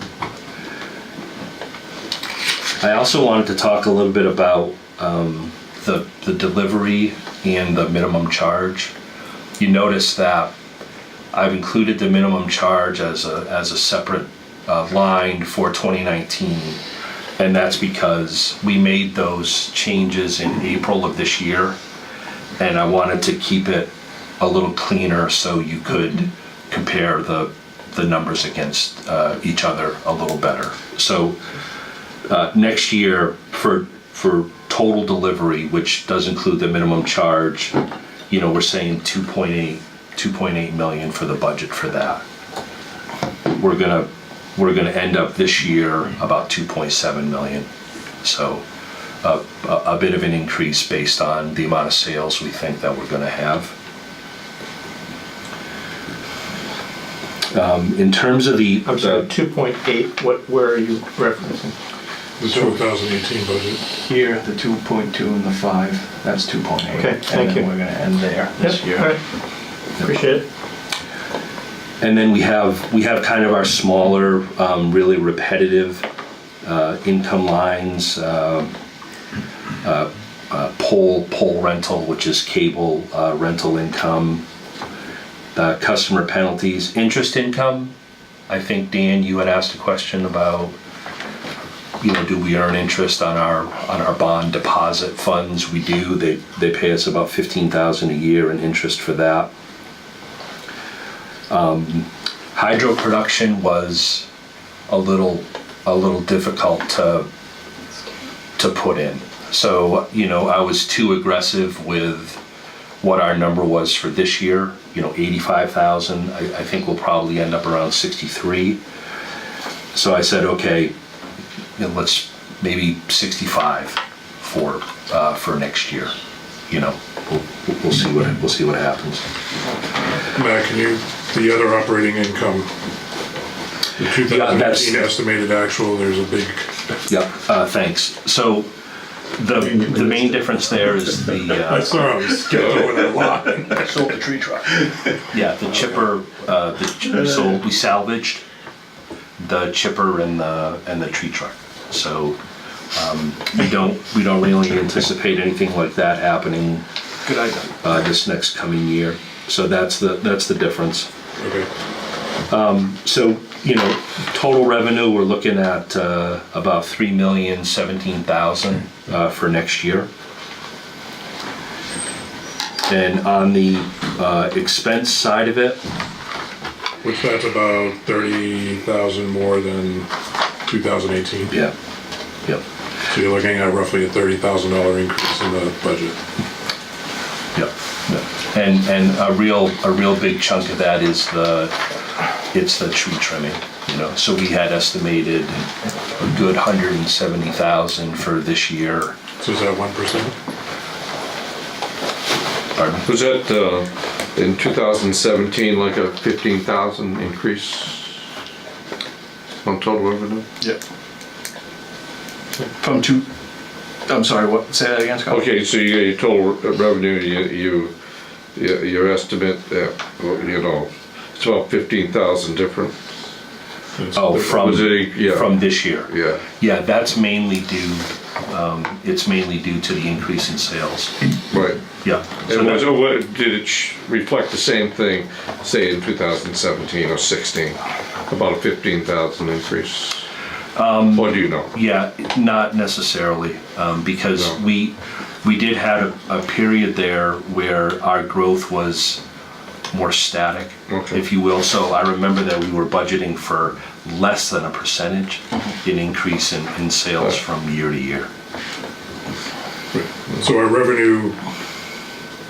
I also wanted to talk a little bit about the delivery and the minimum charge. You notice that I've included the minimum charge as a separate line for 2019, and that's because we made those changes in April of this year, and I wanted to keep it a little cleaner so you could compare the numbers against each other a little better. So next year for total delivery, which does include the minimum charge, we're saying 2.8 million for the budget for that. We're gonna end up this year about 2.7 million. So a bit of an increase based on the amount of sales we think that we're gonna have. In terms of the I'm sorry, 2.8, where are you referencing? The 2018 budget. Here, the 2.2 and the 5, that's 2.8. Okay, thank you. And then we're gonna end there this year. All right. Appreciate it. And then we have kind of our smaller, really repetitive income lines, pole rental, which is cable rental income, customer penalties, interest income. I think, Dan, you had asked a question about, do we earn interest on our bond deposit funds? We do. They pay us about $15,000 a year in interest for that. Hydro production was a little difficult to put in. So, I was too aggressive with what our number was for this year, 85,000. I think we'll probably end up around 63. So I said, okay, let's maybe 65 for next year. We'll see what happens. Matt, the other operating income, the 2018 estimated actual, there's a big, Yeah, thanks. So the main difference there is I the saw him scheduling a lot. Sold the tree truck. the chipper. So we salvaged the chipper and the tree truck. So we don't really anticipate anything like that happening. Good idea. This next coming year. So that's the difference. Okay. So total revenue, we're looking at about $3,017,000 for next year. And on the expense side of it, Which that's about 30,000 more than 2018. yeah, yep, So you're looking at roughly a $30,000 increase in the budget. yep, yep. And a real big chunk of that is it's the tree trimming, So we had estimated a good 170,000 for this year. So is that 1%? Pardon? Was that in 2017 like a 15,000 increase on total revenue? Yep. I'm sorry, what, say that again, Scott? Okay, so you got your total revenue, your estimate, it's about 15,000 different. Oh, Was it yeah. from this year? Yeah, Yeah, that's mainly due, it's mainly due to the increase in sales. right. Yeah. So And that- did it reflect the same thing, say in 2017 or 16? About a 15,000 increase? Or do you know? Yeah, not necessarily, because No. we did have a period there where our growth was more static, Okay. if you will. So I remember that we were budgeting for less than a percentage in increase in sales from year to year. So our revenue,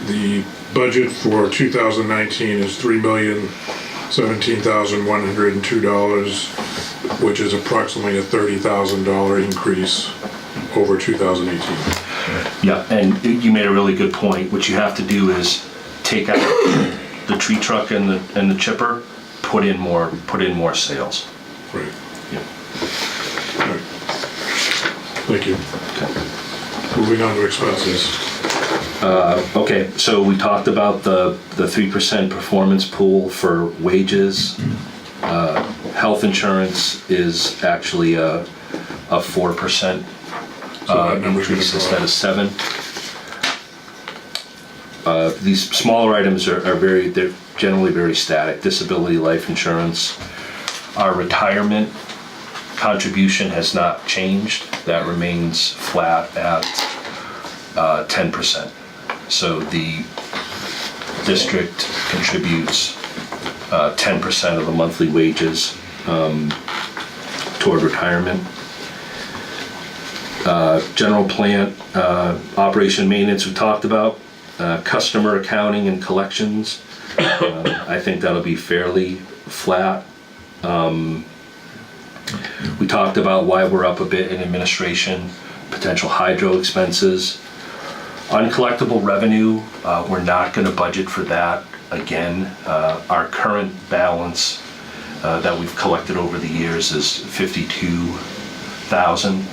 the budget for 2019 is $3,017,102, which is approximately a $30,000 increase over 2018. Yeah, and you made a really good point. What you have to do is take out the tree truck and the chipper, put in more sales. Right. Yeah. All right. Thank you. Moving on to expenses. Okay, so we talked about the 3% performance pool for wages. Health insurance is actually a 4% So that number's gonna increase go instead up. of 7. These smaller items they're generally very static. Disability, life insurance. Our retirement contribution has not changed. That remains flat at 10%. So the district contributes 10% of the monthly wages toward retirement. General plant, operation maintenance we talked about. Customer accounting and collections, I think that'll be fairly flat. We talked about why we're up a bit in administration, potential hydro expenses. Uncollectible revenue, we're not going to budget for that again. Our current balance that we've collected over the years is 52,000.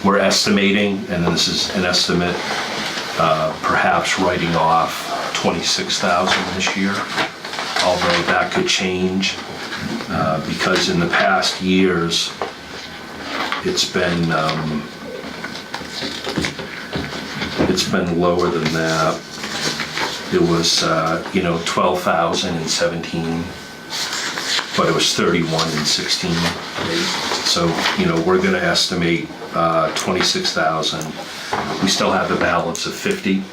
We're estimating, and this is an estimate, perhaps writing off 26,000 this year, although that could change because in the past years it's been lower than that. It was 12,000 in 17, but it was 31 in 16. So we're going to estimate 26,000. We still have a balance of 50.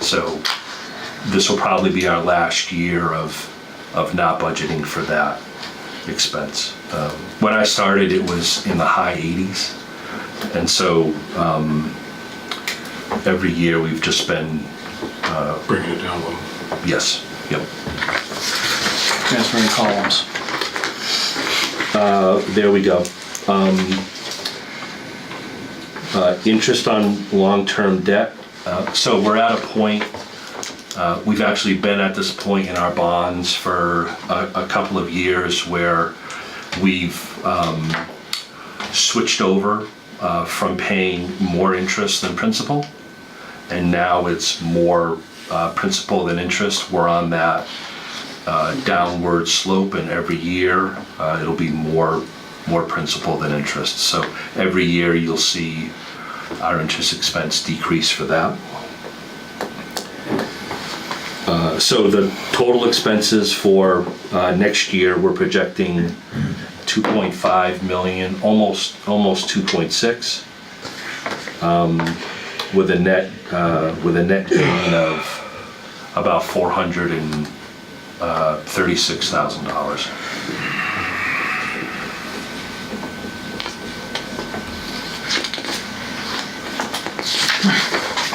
So this will probably be our last year of not budgeting for that expense. When I started, it was in the high 80s. And so every year we've just been, Bringing it down a little. yes, yep. Transferring columns. There we go. Interest on long-term debt. So we're at a point, we've actually been at this point in our bonds for a couple of years where we've switched over from paying more interest than principal, and now it's more principal than interest. We're on that downward slope, and every year it'll be more principal than interest. So every year you'll see our interest expense decrease for that. So the total expenses for next year, we're projecting 2.5 million, almost 2.6, with a net gain of about $436,000.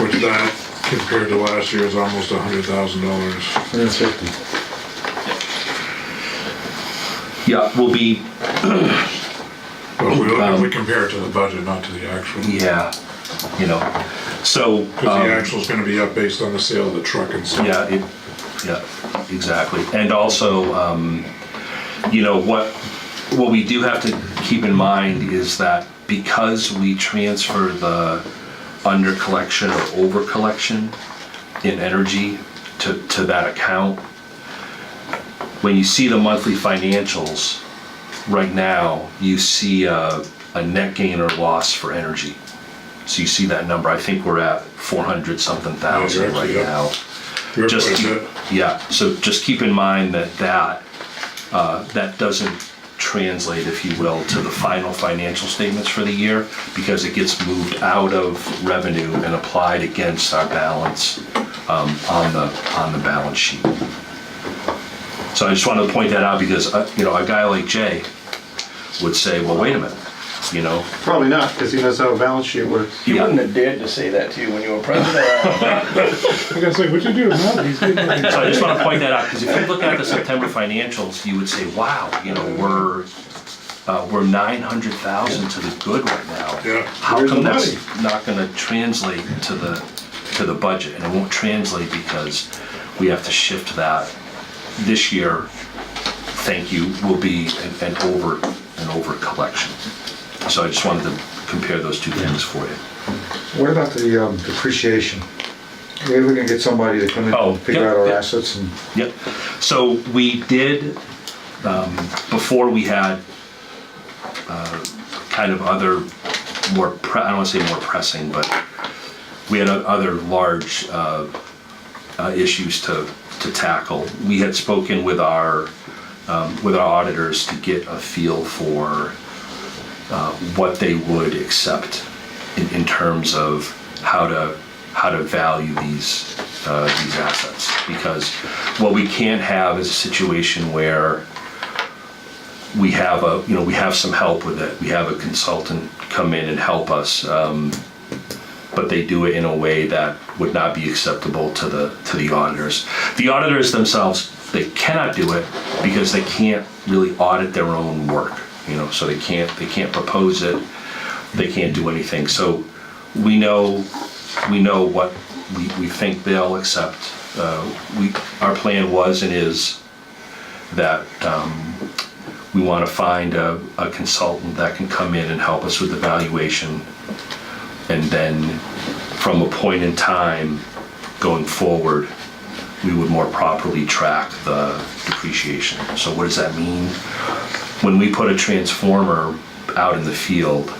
Which that, compared to last year, is almost $100,000. 150. Yeah, we'll be, But if we compare it to the budget, not to the actual. yeah, so. Because the actual's gonna be up based on the sale of the truck and stuff. Yeah, exactly. And also, what we do have to keep in mind is that because we transfer the under collection or over collection in energy to that account, when you see the monthly financials, right now, you see a net gain or loss for energy. So you see that number, I think we're at 400 something thousand right now. You're Just quite a keep, bit. yeah, so just keep in mind that doesn't translate, if you will, to the final financial statements for the year, because it gets moved out of revenue and applied against our balance on the balance sheet. So I just wanted to point that out because a guy like Jay would say, well, wait a minute, Probably not, because he knows how a balance sheet works. He wouldn't have dared to say that to you when you were president. I gotta say, what'd you do? No, he's getting like- So I just want to point that out, because if you look at the September financials, you would say, wow, we're 900,000 to the good right now. Yeah. How Where's come the that's money? not going to translate to the budget? And it won't translate because we have to shift that. This year, thank you, will be an over collection. So I just wanted to compare those two things for you. What about the depreciation? Maybe we're gonna get somebody to come in Oh, and figure yeah, out our yeah. assets and, Yep. So we did, before we had kind of other I don't want to say more pressing, but we had other large issues to tackle. We had spoken with our auditors to get a feel for what they would accept in terms of how to value these assets, because what we can't have is a situation where we have some help with it. We have a consultant come in and help us, but they do it in a way that would not be acceptable to the auditors. The auditors themselves, they cannot do it because they can't really audit their own work. So they can't propose it. They can't do anything. So we know what we think they'll accept. Our plan was and is that we want to find a consultant that can come in and help us with the valuation, and then from a point in time going forward, we would more properly track the depreciation. So what does that mean? When we put a transformer out in the field,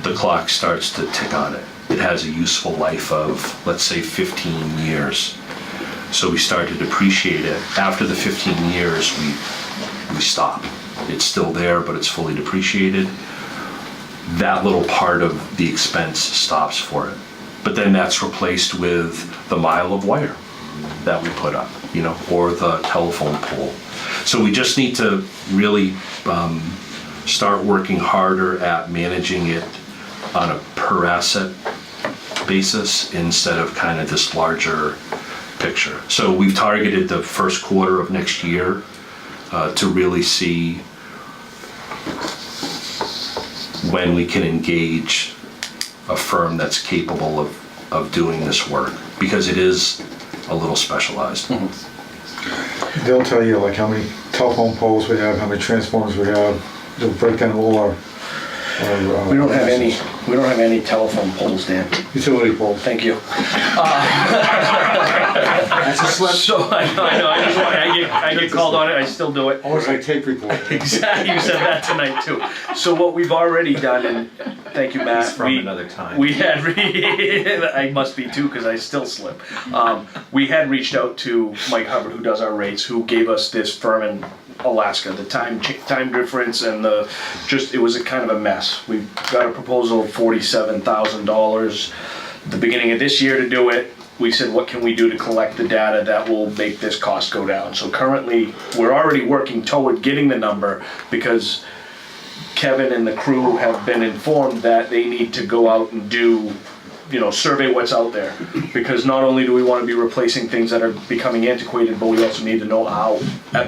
the clock starts to tick on it. It has a useful life of, let's say, 15 years. So we start to depreciate it. After the 15 years, we stop. It's still there, but it's fully depreciated. That little part of the expense stops for it. But then that's replaced with the mile of wire that we put up, or the telephone pole. So we just need to really start working harder at managing it on a per asset basis instead of kind of this larger picture. So we've targeted the first quarter of next year to really see when we can engage a firm that's capable of doing this work, because it is a little specialized. they'll tell you like how many telephone poles we have, how many transformers we have. They'll break down all our We don't have any telephone poles, Dan. utility poles. Thank you. That's a slip. So I know, I get called on it, I still do it. Almost like tape recorder. Exactly, you said that tonight too. So what we've already done, and thank you, Matt. It's from another time. We had, I must be too, because I still slip. We had reached out to Mike Hubbard, who does our rates, who gave us this firm in Alaska, the time difference and it was a kind of a mess. We got a proposal of $47,000 the beginning of this year to do it. We said, what can we do to collect the data that will make this cost go down? So currently, we're already working toward getting the number because Kevin and the crew have been informed that they need to go out and do, survey what's out there. Because not only do we want to be replacing things that are becoming antiquated, but we also need to know a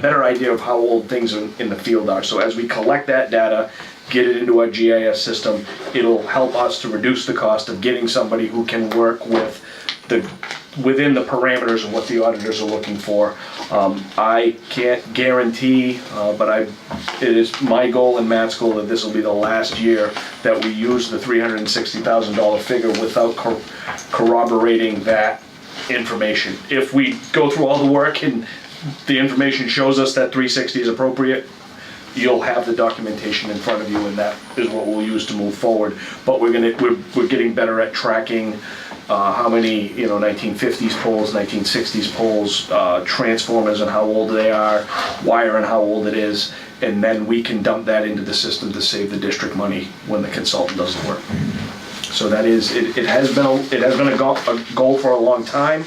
better idea of how old things in the field are. So as we collect that data, get it into our GIS system, it'll help us to reduce the cost of getting somebody who can work within the parameters of what the auditors are looking for. I can't guarantee, but it is my goal and Matt's goal that this will be the last year that we use the $360,000 figure without corroborating that information. If we go through all the work and the information shows us that 360 is appropriate, you'll have the documentation in front of you, and that is what we'll use to move forward. But we're getting better at tracking how many 1950s poles, 1960s poles, transformers and how old they are, wire and how old it is, and then we can dump that into the system to save the district money when the consultant does the work. So that is it has been a goal for a long time.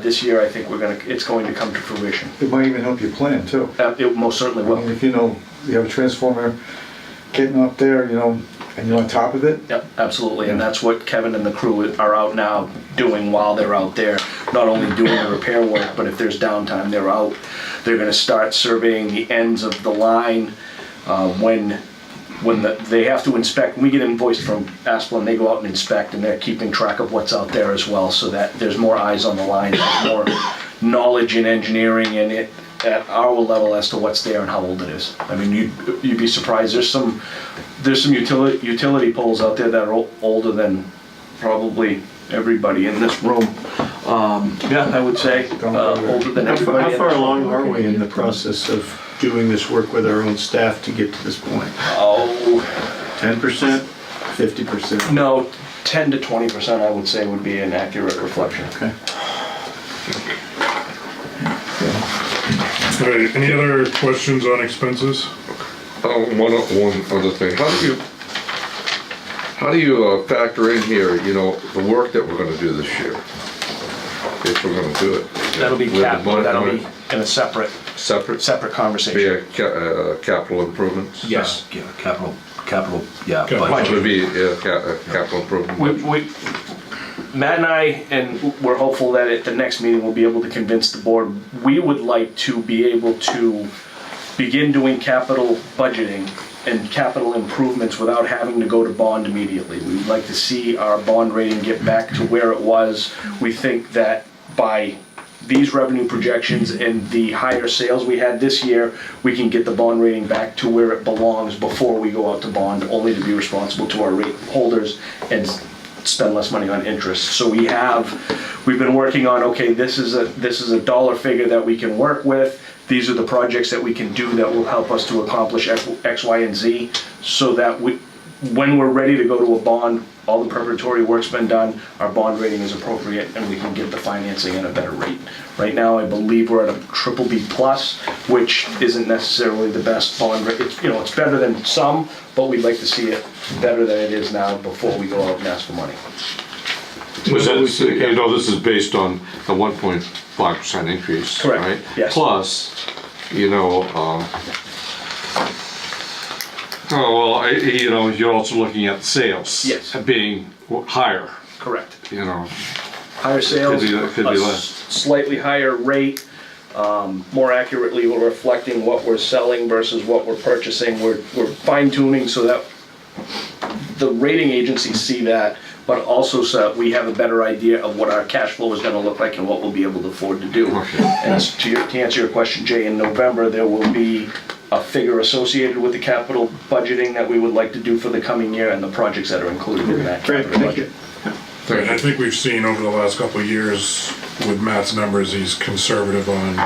This year, I think it's going to come to fruition. It might even help you plan too. It most certainly will. I mean, if you have a transformer getting up there, and you're on top of it. Yep, absolutely, and that's what Kevin and the crew are out now doing while they're out there. Not only doing the repair work, but if there's downtime, they're out. They're going to start surveying the ends of the line when they have to inspect. When we get invoiced from Asplin, they go out and inspect, and they're keeping track of what's out there as well, so that there's more eyes on the line, there's more knowledge in engineering and it at our level as to what's there and how old it is. I mean, you'd be surprised. There's some utility poles out there that are older than probably everybody in this room. Yeah, I would say older than everybody. How in far this room. along are we in the process of doing this work with our own staff to get to this point? Oh, 10%? 50%? no, 10 to 20% I would say would be an accurate reflection. Okay. All right, any other questions on expenses? One other thing, how do you factor in here, the work that we're gonna do this year? If we're gonna do it. That'll be With the capital, money- that'll be in a separate Separate, conversation. be a capital improvements? Yes. Yeah, capital, yeah. Capital. budget. Would be a capital improvement. Matt and I, and we're hopeful that at the next meeting we'll be able to convince the board, we would like to be able to begin doing capital budgeting and capital improvements without having to go to bond immediately. We'd like to see our bond rating get back to where it was. We think that by these revenue projections and the higher sales we had this year, we can get the bond rating back to where it belongs before we go out to bond, only to be responsible to our rate holders and spend less money on interest. So we've been working on, okay, this is a dollar figure that we can work with. These are the projects that we can do that will help us to accomplish X, Y, and Z, so that when we're ready to go to a bond, all the preparatory work's been done, our bond rating is appropriate, and we can get the financing at a better rate. Right now, I believe we're at a BBB+, which isn't necessarily the best bond rate. It's better than some, but we'd like to see it better than it is now before we go out and ask for money. Was that, this is based on a 1.5% increase, Correct, right? yes. Plus, you're also looking at the sales. Yes. Being higher, Correct. Could Higher sales, be a less. slightly higher rate. More accurately, we're reflecting what we're selling versus what we're purchasing. We're fine tuning so that the rating agencies see that, but also so that we have a better idea of what our cash flow is going to look like and what we'll be able to afford to do. And to answer your question, Jay, in November there will be a figure associated with the capital budgeting that we would like to do for the coming year and the projects that are included in that Great, capital thank budget. you. I think we've seen over the last couple of years with Matt's numbers, he's conservative on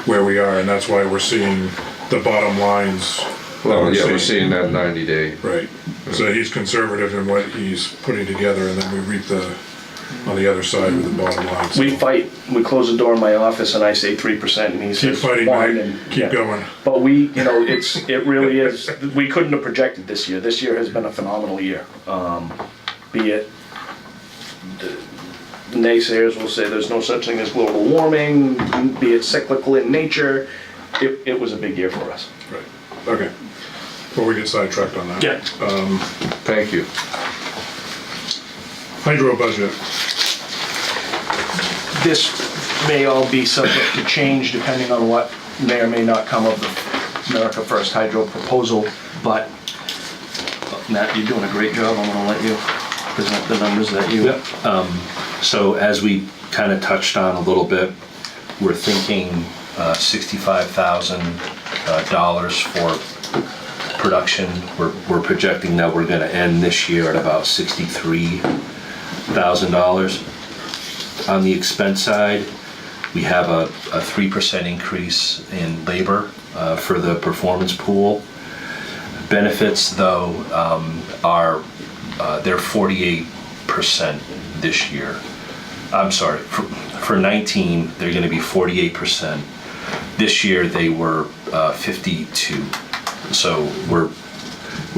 where we are, and that's why we're seeing the bottom lines. Well, yeah, we're seeing that 90-day. Right, so he's conservative in what he's putting together, and then we reap on the other side with the bottom line. We fight, we close the door in my office and I say 3% and he Keep says fighting, fine, Mike. and Keep going. But we, it really is, we couldn't have projected this year. This year has been a phenomenal year. Be it, the naysayers will say there's no such thing as global warming, be it cyclical in nature. It was a big year for us. Right, okay. Before we get sidetracked on that. Yeah. Thank you. Hydro budget. This may all be subject to change depending on what may or may not come of the America First Hydro proposal, but Matt, you're doing a great job. I'm gonna let you present the numbers that you... So as we kind of touched on a little bit, we're thinking $65,000 for production. We're projecting that we're gonna end this year at about $63,000. On the expense side, we have a 3% increase in labor for the performance pool. Benefits, though, are they're 48% this year. I'm sorry, for 19, they're going to be 48%. This year, they were 52. So we're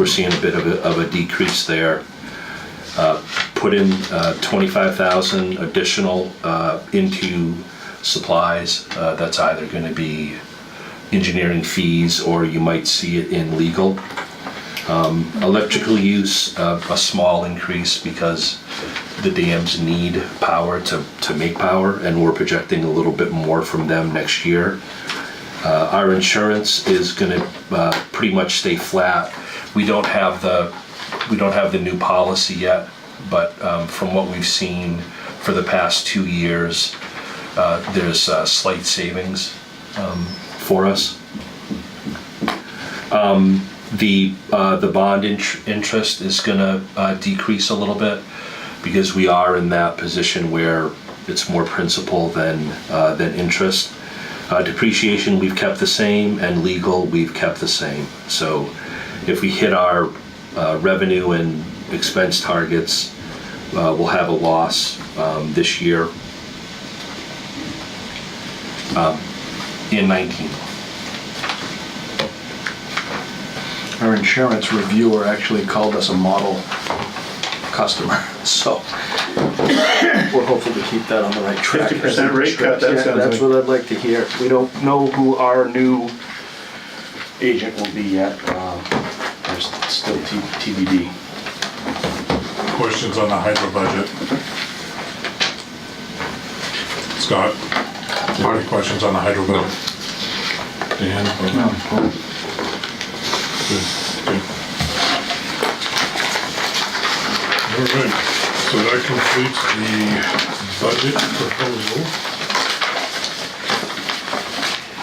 seeing a bit of a decrease there. Put in 25,000 additional into supplies. That's either going to be engineering fees, or you might see it in legal. Electrical use, a small increase because the dams need power to make power, and we're projecting a little bit more from them next year. Our insurance is going to pretty much stay flat. We don't have the new policy yet, but from what we've seen for the past 2 years, there's slight savings for us. The bond interest is going to decrease a little bit because we are in that position where it's more principal than interest. Depreciation we've kept the same, and legal we've kept the same. So if we hit our revenue and expense targets, we'll have a loss this year in 19. Our insurance reviewer actually called us a model customer, so we're hopeful to keep that on the right track. 50% rate cut, that sounds That's like. what I'd like to hear. We don't know who our new agent will be yet. There's still TBD. Questions on the hydro budget? Scott? Any questions on the hydro budget? Dan? No. Good. All right, so that completes the budget proposal.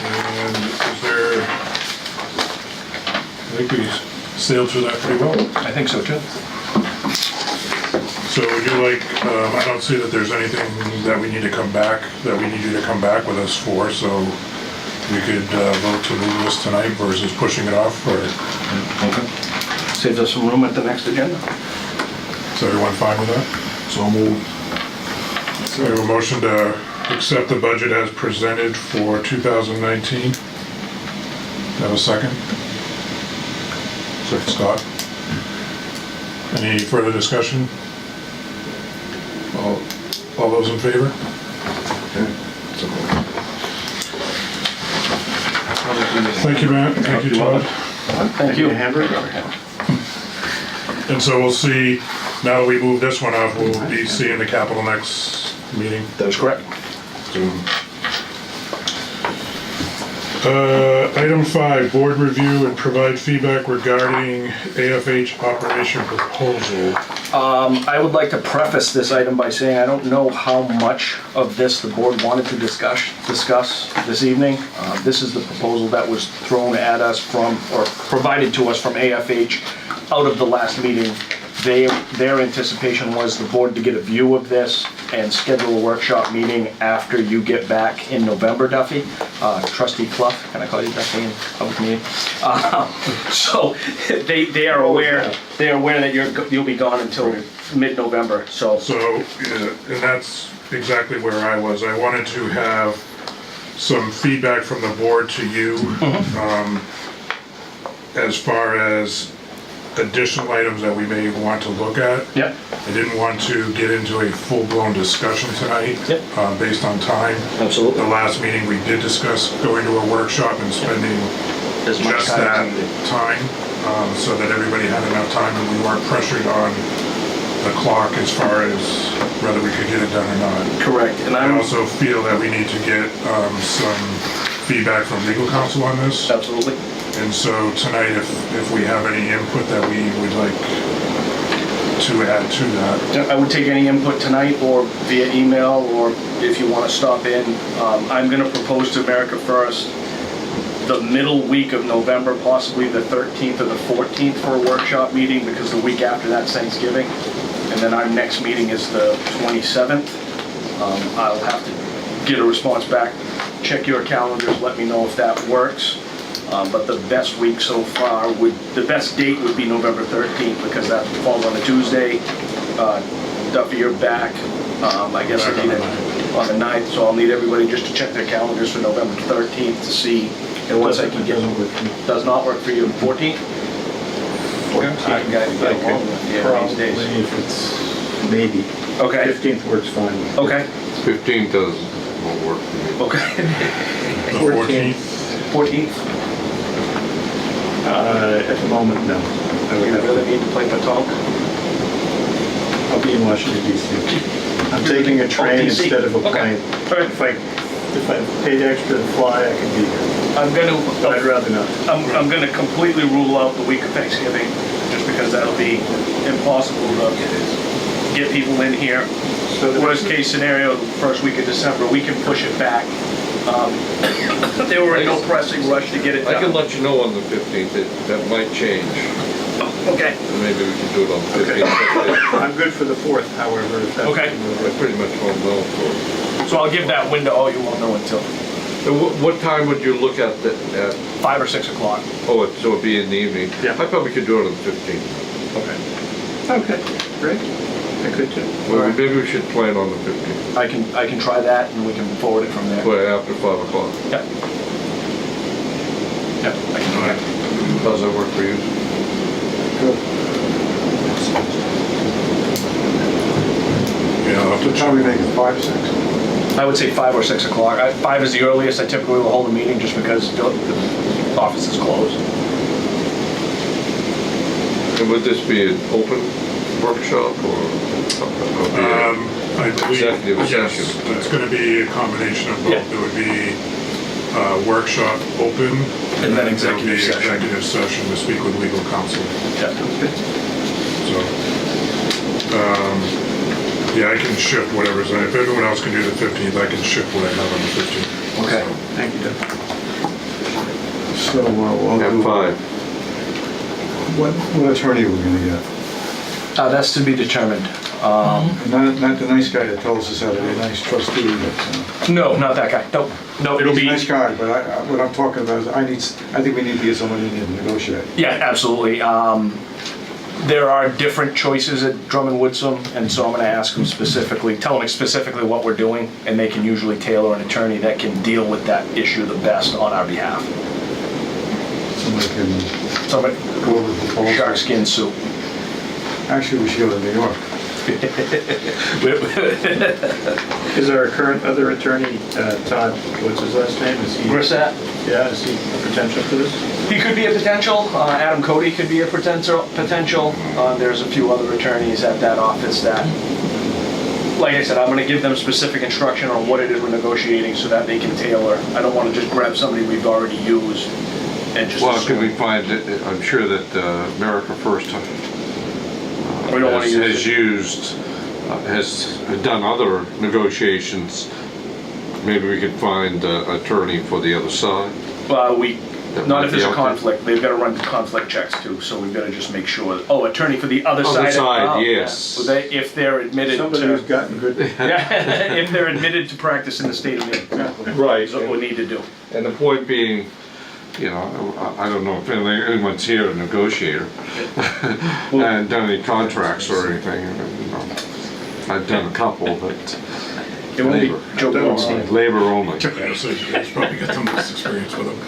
And is there, I think we sailed through that pretty well. I think so too. So would you like, I don't see that there's anything that we need to come back, that we need you to come back with us for, so we could vote to move this tonight versus pushing it off, or Okay. Saves us some room at the next agenda. is everyone fine with that? So moved. We have a motion to accept the budget as presented for 2019. Have a second? Scott? Any further discussion? All those in favor? Thank you, Matt. Thank you, Todd. Thank you. And so we'll see, now that we move this one off, we'll be seeing the capital next meeting. That is correct. Item 5, board review and provide feedback regarding AFH operation proposal. I would like to preface this item by saying I don't know how much of this the board wanted to discuss this evening. This is the proposal that was thrown at us from, or provided to us from AFH out of the last meeting Their anticipation was the board to get a view of this and schedule a workshop meeting after you get back in November, Duffy. Trustee Clough, can I call you Duffy in public meeting? So they are aware that you'll be gone until mid-November, so. So, and that's exactly where I was. I wanted to have some feedback from the board to you, as far as additional items that we may want to look at. Yep. I didn't want to get into a full-blown discussion tonight. Yep. Based on time. Absolutely. The last meeting, we did discuss going to a workshop and spending As much just time as that needed. time, so that everybody had enough time and we weren't pressured on the clock as far as whether we could get it done or not. Correct, and I I'm also feel that we need to get some feedback from legal counsel on this. absolutely. And so tonight, if we have any input that we would like to add to that. I would take any input tonight or via email, or if you want to stop in. I'm going to propose to America First the middle week of November, possibly the 13th or the 14th for a workshop meeting, because the week after that's Thanksgiving. And then our next meeting is the 27th. I'll have to get a response back. Check your calendars, let me know if that works. But the best week so far the best date would be November 13th, because that falls on a Tuesday. Duffy, you're back. I guess I need it on the 9th, so I'll need everybody just to check their calendars for November 13th to see what I can get. Does not work for you, 14th? 14th. I can get along with you Probably these days. if it's maybe. Okay, 15th works fine. okay, 15 won't work for me. okay. The 14th, 14th, At the moment, no. I would you have really need to play petanque? I'll be in Washington DC. I'm taking a train DC. instead of a Okay. plane. All right. If I paid extra to fly, I could be here. I'm But I'd gonna, rather not. I'm gonna completely rule out the week of Thanksgiving, just because that'll be impossible to get people in here. So the Worst case scenario, the first week of December, we can push it back. They were in no pressing rush to get it I can done. let you know on the 15th, that might change. Okay, Maybe we can do it on the 15th. I'm good for the 4th, however, if that's. Okay. I pretty much won't know for. so I'll give that window, oh, you won't know until What time would you look at 5 or 6 o'clock. so it'd be in the evening? Yeah. I probably could do it on the 15th. Okay. Okay, great. I could too. Well, maybe we should plan on the 15th, I can try that and we can forward it from there. play after 5 o'clock. Yep. Yep, I can do that. How's that work for you? yeah, I'll have to What time we make it, 5, 6? I would say 5 or 6 o'clock. 5 is the earliest I typically will hold a meeting, just because the office is closed. And would this be an open workshop or be I believe, Executive yes, session. it's gonna be a combination of both. Yeah. It would be workshop open. And then there would executive be session. executive session to speak with legal counsel. Yeah. So, yeah, I can shift whatever's, if everyone else can do the 15th, I can shift what I have on the 15th. Okay. Thank you, Doug. So, we'll at do, 5? what attorney are we gonna get? That's to be determined. Not the nice guy that tells us how to be a nice trustee. No, not that guy. Nope. No, it'll He's a be, nice guy, but what I'm talking about is I think we need to get someone in here to negotiate. yeah, absolutely. There are different choices at Drummond Woodsum, and so I'm gonna ask them specifically, tell them specifically what we're doing, and they can usually tailor an attorney that can deal with that issue the best on our behalf. Somebody can Somebody, go over the proposal. shark skin soup. Actually, we should go to New York. Is our current other attorney, Todd, what's his last name? Is he? Brissette? Yeah, is he a potential for this? He could be a potential. Adam Cody could be a potential. There's a few other attorneys at that office that, like I said, I'm gonna give them specific instruction on what it is we're negotiating so that they can tailor. I don't wanna just grab somebody we've already used and just Well, could we assume. find, I'm sure that America First We don't wanna has has done other negotiations. Maybe we could find an attorney for the other side. Not if there's a conflict, they've gotta run conflict checks too, so we've gotta just make sure, oh, attorney for the other side. Other side, Oh, yes. yeah. Well, if they're admitted Somebody who's to, gotten good. yeah, if they're admitted to practice in the state of Maine. Right. That's what we need to do. And the point being, you know, I don't know if anyone's here to negotiate and done any contracts or anything. You know, I've done a couple, but It won't be labor, Joe Goldstein. labor only. Yeah, so he's probably got the most experience with them.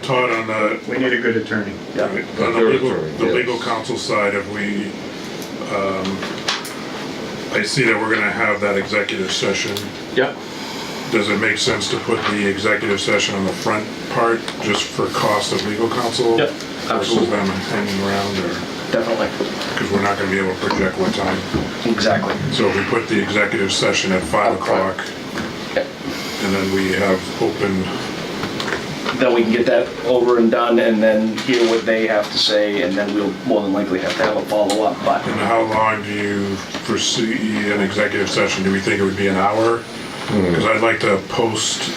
Todd, on the, We need a good attorney. Yeah. on the Very legal, attorney, the yes. legal counsel side, have we, I see that we're gonna have that executive session. Yep. Does it make sense to put the executive session on the front part, just for cost of legal counsel? Yep, Versus absolutely. them hanging around, or, Definitely. because we're not gonna be able to project what time. Exactly. So if we put the executive session at 5 Up front. o'clock, Yep. and then we have open, Then we can get that over and done and then hear what they have to say, and then we'll more than likely have to have a follow-up, but and how long do you foresee an executive session? Do we think it would be an hour? Because I'd like to post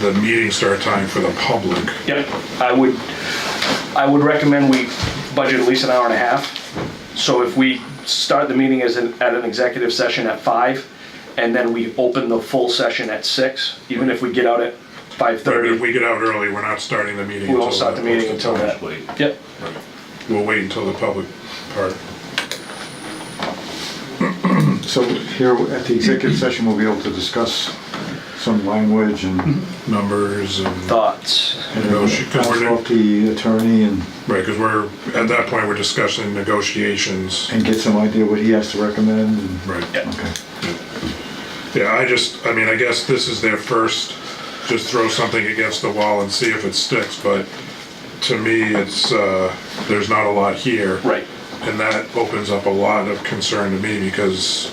the meeting start time for the public. yep, I would recommend we budget at least an hour and a half. So if we start the meeting at an executive session at 5, and then we open the full session at 6, even if we get out at But if 5:30, we get out early, we're not starting the meeting. we won't until start the meeting until that. Yep, Right. We'll wait until the public part. So here at the executive session, we'll be able to discuss some language and Numbers and, thoughts. consult the attorney and right, because we're, at that point, we're discussing negotiations. get some idea what he has to recommend and, Right. Yep. okay. Yeah, I mean, I guess this is their first, just throw something against the wall and see if it sticks, but to me, it's, there's not a lot here. Right. And that opens up a lot of concern to me because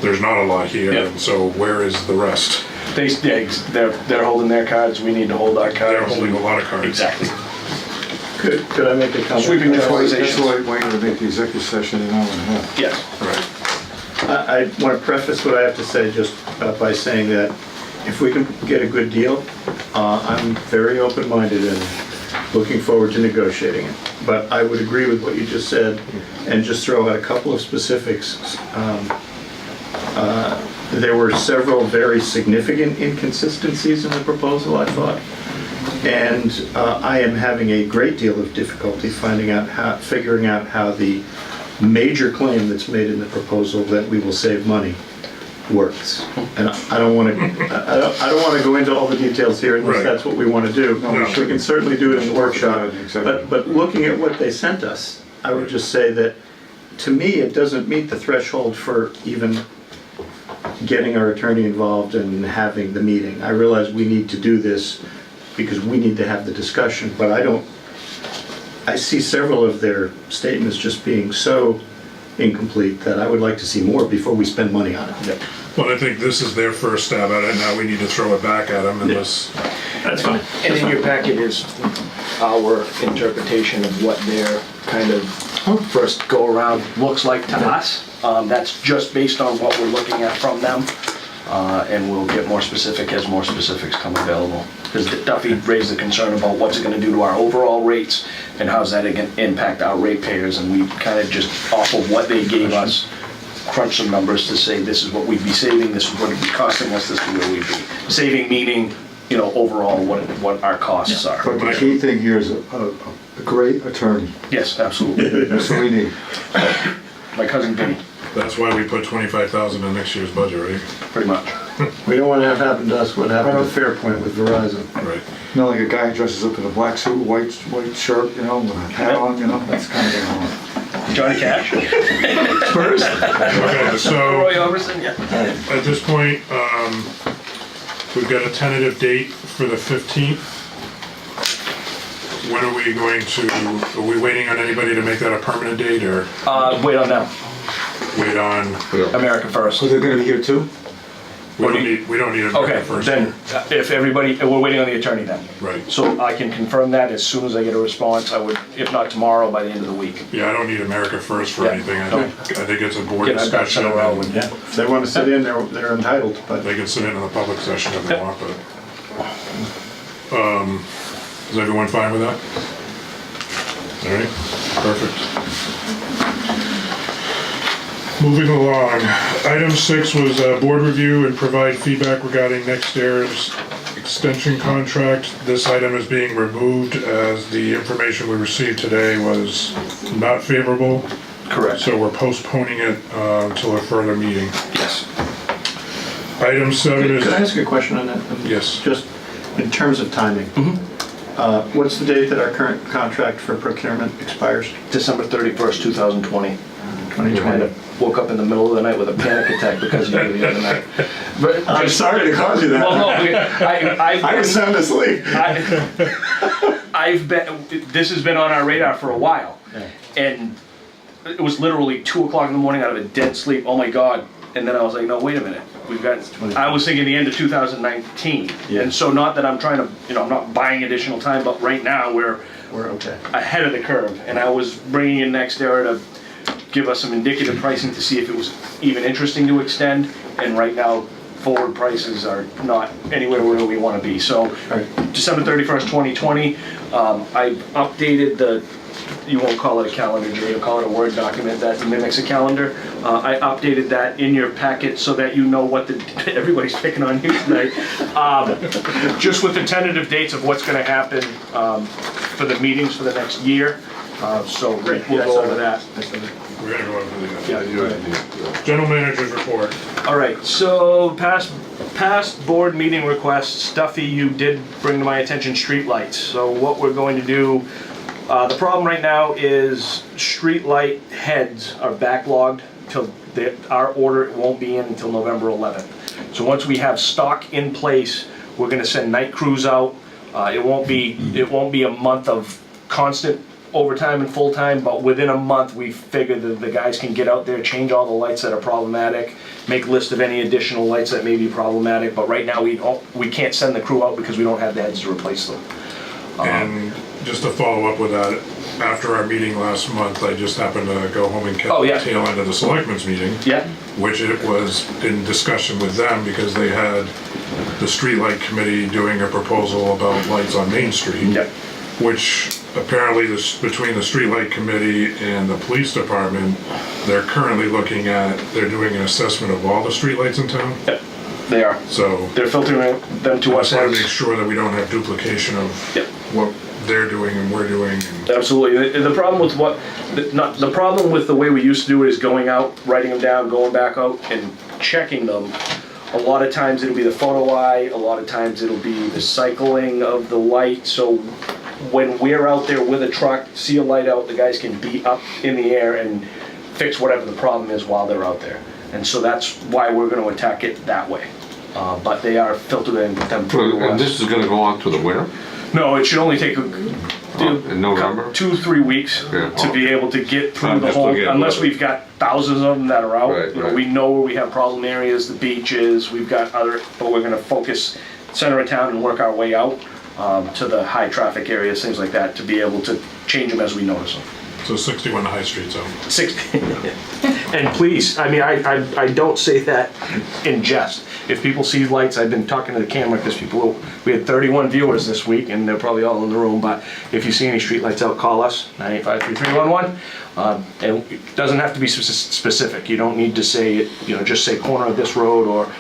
there's not a lot here, Yep. and so where is the rest? They're holding their cards, we need to hold our cards. They're holding a lot of cards. Exactly. Could I make a comment? Sweeping That's why generalizations. Wayne would make the executive session an hour and a half. Yes. Right. I want to preface what I have to say just by saying that if we can get a good deal, I'm very open-minded and looking forward to negotiating it. But I would agree with what you just said and just throw out a couple of specifics. There were several very significant inconsistencies in the proposal, I thought. And I am having a great deal of difficulty figuring out how the major claim that's made in the proposal that we will save money works. And I don't want to go into all the details here unless Right. that's what we want to do. No, we We can certainly do it in the workshop. Exactly. But looking at what they sent us, I would just say that, to me, it doesn't meet the threshold for even getting our attorney involved and having the meeting. I realize we need to do this because we need to have the discussion, but I see several of their statements just being so incomplete that I would like to see more before we spend money on it. Well, I think this is their first stab at it, now we need to throw it back at them unless, That's fine. And in your packet is our interpretation of what their kind of first go-around looks like to us. That's just based on what we're looking at from them. And we'll get more specific as more specifics come available. Because Duffy raised the concern about what's it gonna do to our overall rates and how's that gonna impact our ratepayers, and we kind of just, off of what they gave us, crunch some numbers to say this is what we'd be saving, this is what it'd be costing us, this is where we'd be. Saving meaning, you know, overall what our costs are. But the key thing here is a great attorney. Yes, absolutely. That's what we need. My cousin Vinny, that's why we put 25,000 in next year's budget, right? pretty much. We don't want to have happen to us what happened to Fairpoint with Verizon. Right. You know, like a guy dresses up in a black suit, white shirt, you know, with a hat on, you know, that's kind of going on. Johnny Cash? Spurs? Okay, so, Roy Orbison, yeah. at this point, we've got a tentative date for the 15th. When are we going to, are we waiting on anybody to make that a permanent date, or Wait on them. wait on, America first. So they're gonna be here too? we don't need a Okay, first. then, if everybody, we're waiting on the attorney then. Right. So I can confirm that as soon as I get a response. I would, if not tomorrow, by the end of the week. Yeah, I don't need America First for Yeah. anything, I Okay. think it's a board Get our ducks discussion, in a row and and, If they want to sit in, they're entitled, but they can sit in on the public session if they want, but, Is everyone fine with that? All right, perfect. Moving along, item 6 was board review and provide feedback regarding next year's extension contract. This item is being removed as the information we received today was not favorable. Correct. So we're postponing it until a further meeting. Yes. Item 7 is... Could I ask a question on that? Yes. Just in terms of timing. What's the date that our current contract for procurement expires? December 31st, 2020. 2020. Woke up in the middle of the night with a panic attack because of you the other night. But I'm sorry to cause you that. Well, no, I was sound asleep. I've been, this has been on our radar for a while. And it was literally 2 o'clock in the morning out of a dead sleep. Oh my God. And then I was like, no, wait a minute. I was thinking the end of 2019. Yeah. And so not that I'm trying to, I'm not buying additional time, but right now we're okay. ahead of the curve. And I was bringing in NextEra to give us some indicative pricing to see if it was even interesting to extend. And right now, forward prices are not anywhere where we want to be. So December 31st, 2020, I updated you won't call it a calendar, Jay, you'll call it a Word document that mimics a calendar. I updated that in your packet so that you know what everybody's picking on you tonight. Just with the tentative dates of what's going to happen for the meetings for the next year. So we'll go over that. We're gonna go over the general manager's report. All right, so past board meeting requests, Duffy, you did bring to my attention streetlights. So what we're going to do, the problem right now is streetlight heads are backlogged till our order won't be in until November 11th. So once we have stock in place, we're gonna send night crews out. It won't be a month of constant overtime and full-time, but within a month we figure that the guys can get out there, change all the lights that are problematic, make list of any additional lights that may be problematic, but right now we can't send the crew out because we don't have the heads to replace them. And just to follow up with that, after our meeting last month, I just happened to go home and catch the tail end of the selectmen's meeting. Yeah. Which it was in discussion with them because they had the streetlight committee doing a proposal about lights on Main Street. Yep. Which apparently between the streetlight committee and the police department, they're currently they're doing an assessment of all the streetlights in town. Yep, they are. So they're filtering them to us. I want to make sure that we don't have duplication of what they're doing and we're doing. Absolutely. The problem with the problem with the way we used to do it is going out, writing them down, going back out and checking them. A lot of times it'll be the photo eye, a lot of times it'll be the cycling of the light. So when we're out there with a truck, see a light out, the guys can be up in the air and fix whatever the problem is while they're out there. And so that's why we're going to attack it that way. But they are filtered in them through. And this is gonna go on to the winter? No, it should only take In November? 2-3 weeks to be able to get through the Just whole, to get unless rid of it. we've got thousands of them that are out. Right, right. We know where we have problem areas, the beaches, we've got other, but we're gonna focus center of town and work our way out to the high traffic areas, things like that, to be able to change them as we notice them. So 61 High Street zone. And please, I mean, I don't say that in jest. If people see lights, I've been talking to the camera because we had 31 viewers this week and they're probably all in the room, but if you see any street lights out, call us, 985-3311. And it doesn't have to be specific. You don't need to say it, just say corner of this road or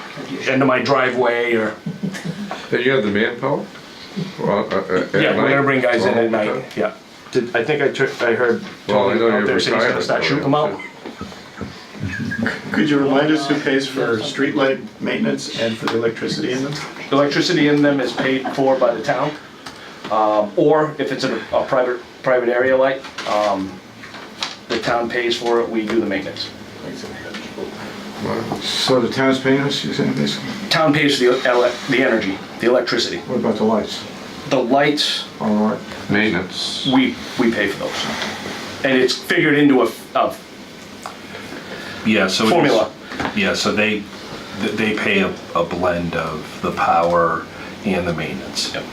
end of my driveway or. And you have the manpower? Yeah, we're gonna bring guys in at night, yeah. I think I heard Well, I know Tony out you're there saying he's gonna retired, start so shooting them out. Could you remind us who pays for streetlight maintenance and for the electricity in them? Electricity in them is paid for by the town, or if it's a private area light, the town pays for it, we do the maintenance. So the town's paying us, you're saying basically? Town pays for the energy, the electricity. What about the lights? The lights, All right. Maintenance. we pay for those. And it's figured into a Yeah, so it is- formula. Yeah, so they pay a blend of the power and the maintenance. Yep.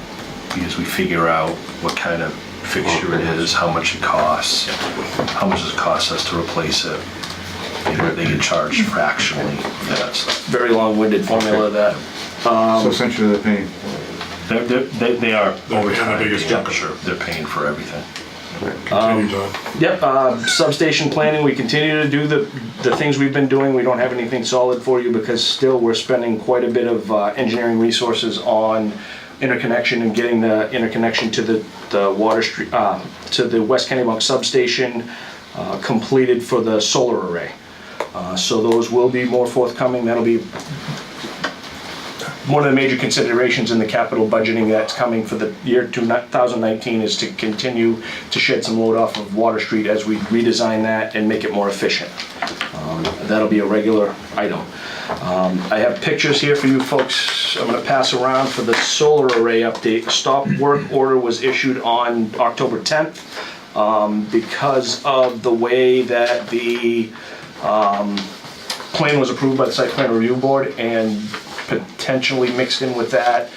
Because we figure out what kind of fixture it is, how much it costs, how much it costs us to replace it. They get charged fractionally for that stuff. Very long-winded formula that, So essentially they're paying. They are They're overtime. the biggest Yeah, chunk. sure. They're paying for everything. Continue, John. Yep, substation planning, we continue to do the things we've been doing. We don't have anything solid for you because still we're spending quite a bit of engineering resources on interconnection and getting the interconnection to the water street, to the West Kennebunk substation completed for the solar array. So those will be more forthcoming. That'll be one of the major considerations in the capital budgeting that's coming for the year 2019 is to continue to shed some load off of Water Street as we redesign that and make it more efficient. That'll be a regular item. I have pictures here for you folks I'm going to pass around for the solar array update. The stop work order was issued on October 10th because of the way that the plan was approved by the Site Plan Review Board, and potentially mixed in with that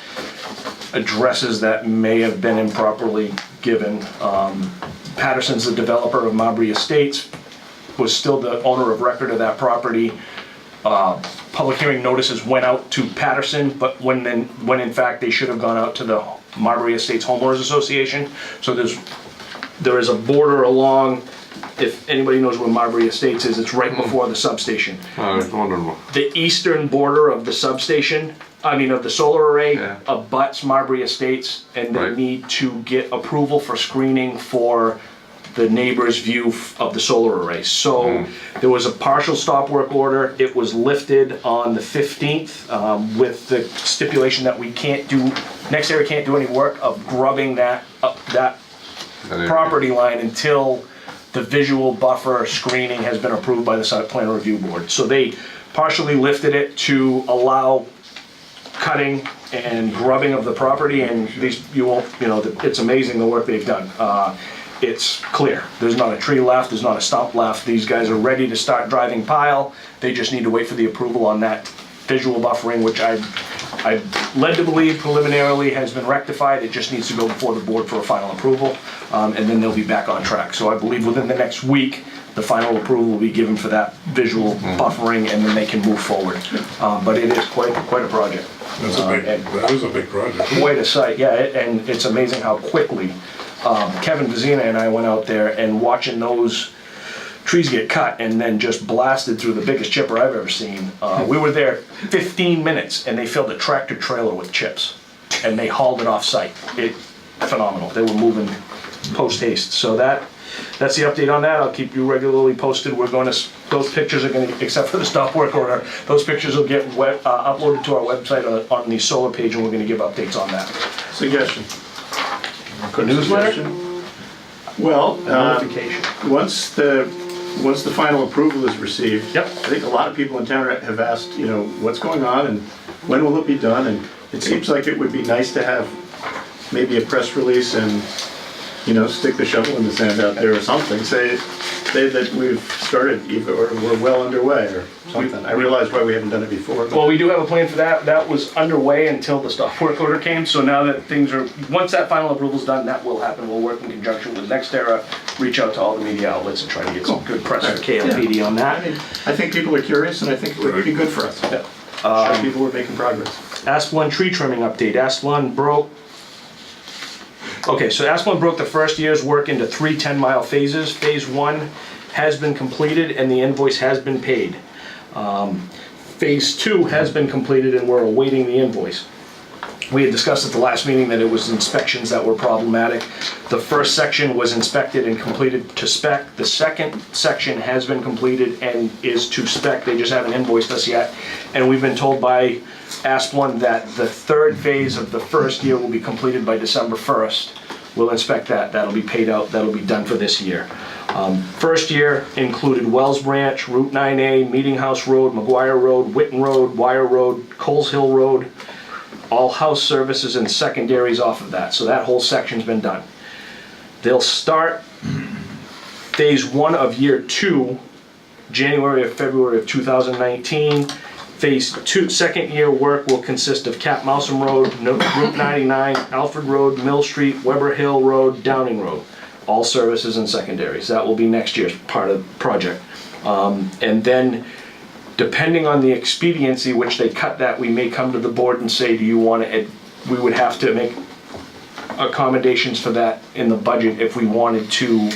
addresses that may have been improperly given. Patterson's the developer of Marbury Estates, was still the owner of record of that property. Public hearing notices went out to Patterson, but when in fact they should have gone out to the Marbury Estates Homeowners Association. So there is a border along, if anybody knows where Marbury Estates is, it's right before the substation. I was wondering, The eastern border of the substation, of the solar array, Yeah. abuts Marbury Estates, and they Right. need to get approval for screening for the neighbor's view of the solar array. So there was a partial stop work order. It was lifted on the 15th with the stipulation that we can't do, next area can't do any work of grubbing that property line until the visual buffer screening has been approved by the Site Plan Review Board. So they partially lifted it to allow cutting and grubbing of the property, and it's amazing the work they've done. It's clear. There's not a tree left, there's not a stump left. These guys are ready to start driving pile. They just need to wait for the approval on that visual buffering, which I led to believe preliminarily has been rectified. It just needs to go before the board for a final approval, and then they'll be back on track. So I believe within the next week, the final approval will be given for that visual buffering, and then they can move forward. But it is quite a project. That is a big project. Quite a site, yeah, and it's amazing how quickly Kevin Vizina and I went out there and watching those trees get cut and then just blasted through the biggest chipper I've ever seen. We were there 15 minutes and they filled a tractor trailer with chips and they hauled it off site. Phenomenal. They were moving post haste. So that's the update on that. I'll keep you regularly posted. Those pictures are going to, except for the stop work order, those pictures will get uploaded to our website on the solar page, and we're going to give updates on that. Suggestion. Good newsletter? Suggestion. Well, Notification. once the final approval is received, Yep. I think a lot of people in town have asked, what's going on and when will it be done? And it seems like it would be nice to have maybe a press release and, stick the shovel in the sand out there or something. Say that we've started or we're well underway or something. I realize why we haven't done it before. But Well, we do have a plan for that. That was underway until the stop work order came. So now that once that final approval's done, that will happen. We'll work in conjunction with NextEra, reach out to all the media outlets and try to get some good press for KLPD on that. I think people are curious and I think it would be good for us. Show people we're making progress. Asplund tree trimming update. Asplund broke the first year's work into 3 10-mile phases. Phase 1 has been completed and the invoice has been paid. Phase 2 has been completed and we're awaiting the invoice. We had discussed at the last meeting that it was inspections that were problematic. The first section was inspected and completed to spec. The second section has been completed and is to spec. They just haven't invoiced us yet. And we've been told by Asplund that the third phase of the first year will be completed by December 1st. We'll inspect that. That'll be paid out. That'll be done for this year. First year included Wells Branch, Route 9A, Meeting House Road, McGuire Road, Witten Road, Wire Road, Coles Hill Road, all house services and secondaries off of that. So that whole section's been done. They'll start phase 1 of year 2, January or February of 2019. Phase 2, second year work will consist of Cap Mousom Road, Route 99, Alfred Road, Mill Street, Weber Hill Road, Downing Road. All services and secondaries. That will be next year's part of the project. And then, depending on the expediency which they cut that, we may come to the board and say, do you want to we would have to make accommodations for that in the budget if we wanted to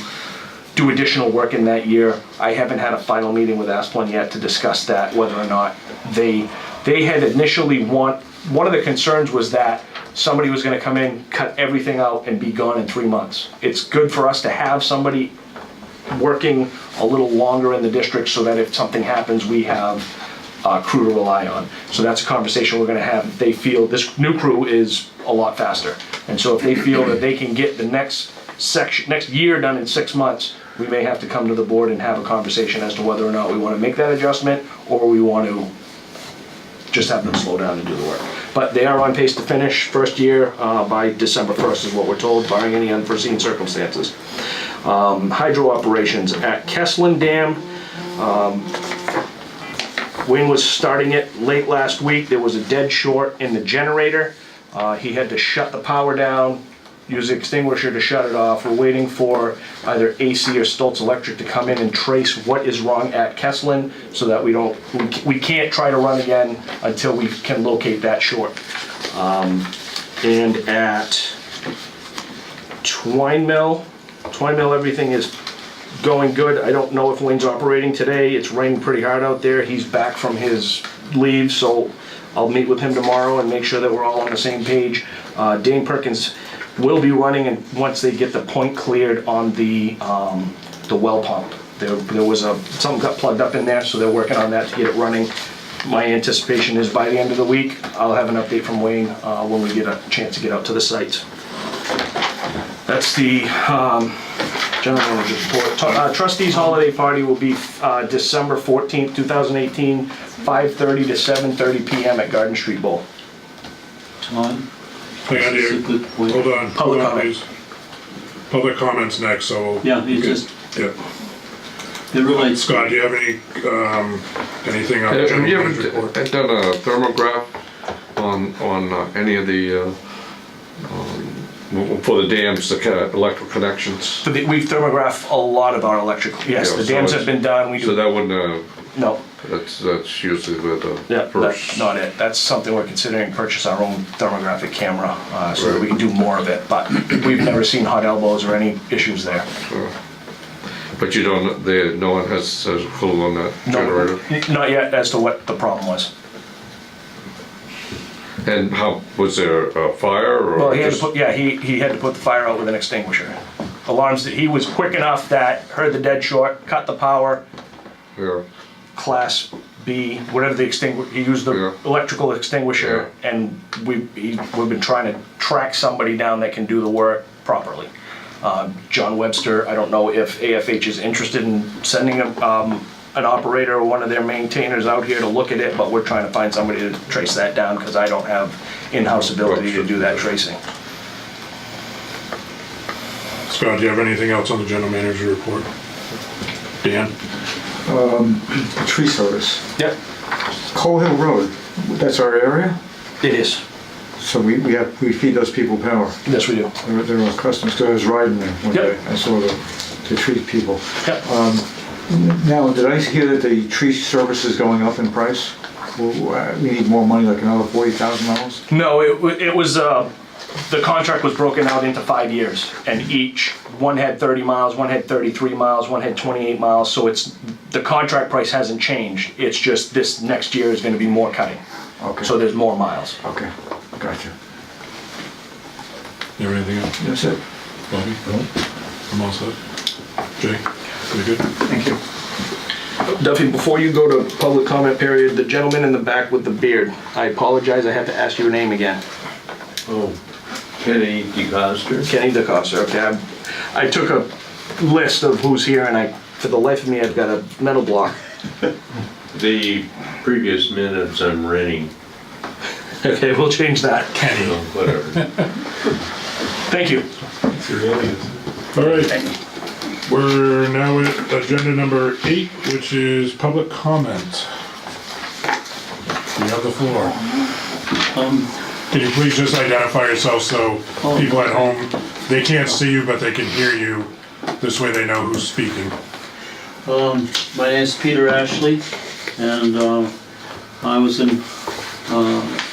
do additional work in that year. I haven't had a final meeting with Asplin yet to discuss that, whether or not they had initially one of the concerns was that somebody was gonna come in, cut everything out and be gone in 3 months. It's good for us to have somebody working a little longer in the district so that if something happens, we have a crew to rely on. So that's a conversation we're gonna have. If they feel this new crew is a lot faster. And so if they feel that they can get the next year done in 6 months, we may have to come to the board and have a conversation as to whether or not we wanna make that adjustment or we want to just have them slow down and do the work. But they are on pace to finish first year by December 1st is what we're told, barring any unforeseen circumstances. Hydro operations at Kesslin Dam. Wayne was starting it late last week. There was a dead short in the generator. He had to shut the power down, use the extinguisher to shut it off. We're waiting for either AC or Stoltz Electric to come in and trace what is wrong at Kesslin so that we can't try to run again until we can locate that short. And at Twine Mill, everything is going good. I don't know if Wayne's operating today. It's raining pretty hard out there. He's back from his leave, so I'll meet with him tomorrow and make sure that we're all on the same page. Dane Perkins will be running, and once they get the point cleared on the well pump. There was something got plugged up in there, so they're working on that to get it running. My anticipation is by the end of the week, I'll have an update from Wayne when we get a chance to get out to the site. That's the general manager report. Trustees holiday party will be December 14th, 2018, 5:30 to 7:30 p.m. at Garden Street Bowl. Tom? Hang on, That's a dear. good point. Hold on, Public comment. please. Public comments next, so. Yeah, it's Okay. just, Yeah. it relates. Scott, do you have anything on the Have general you manager ever report? done a thermograph on any of the, for the dams, the electrical connections? So we've thermographed a lot of our electrical. Yes, Yeah, the so dams it's- have been done. We So do. that wouldn't, No, that's usually with the yeah, that's first. not it. That's something we're considering, purchase our own thermographic camera so that we can do more of it. But we've never seen hot elbows or any issues there. But you don't, no one has a clue on that generator? No, not yet as to what the problem was. And how, was there a fire or? Well, he had to just- put, yeah, he had to put the fire out with an extinguisher. Alarms, he was quick enough that heard the dead short, cut the power, Yeah, class B, whatever the extinguisher, he used the Yeah. electrical extinguisher, and we've been trying to track somebody down that can do the work properly. John Webster, I don't know if AFH is interested in sending an operator or one of their maintainers out here to look at it, but we're trying to find somebody to trace that down, because I don't have in-house ability to do that tracing. Scott, do you have anything else on the general manager report? Dan? Tree service. Yep, Coal Hill Road, that's our area, it is. so we feed those people power. Yes, we do. They're our customers, 'cause I was riding there one Yep. day, I saw the tree people. Yep. Now, did I hear that the tree service is going up in price? We need more money, like another $40,000? No, it was, the contract was broken out into 5 years, and one had 30 miles, one had 33 miles, one had 28 miles, so the contract price hasn't changed. It's just this next year is gonna be more cutting, Okay. so there's more miles. Okay, gotcha. You have anything else? That's it. Bobby? I'm all set. Jay? We good? Thank you. Duffy, before you go to public comment period, the gentleman in the back with the beard, I apologize, I have to ask your name again. Oh, Kenny DeCoster. Kenny DeCosta, okay. I took a list of who's here, and for the life of me, I've got a mental block. The previous minutes I'm renting, Okay, we'll change that. so whatever. Thank you. All right. We're now at agenda number 8, which is public comment. You have the floor. Can you please just identify yourself so people at home, they can't see you, but they can hear you. This way they know who's speaking. My name is Peter Ashley, and I was in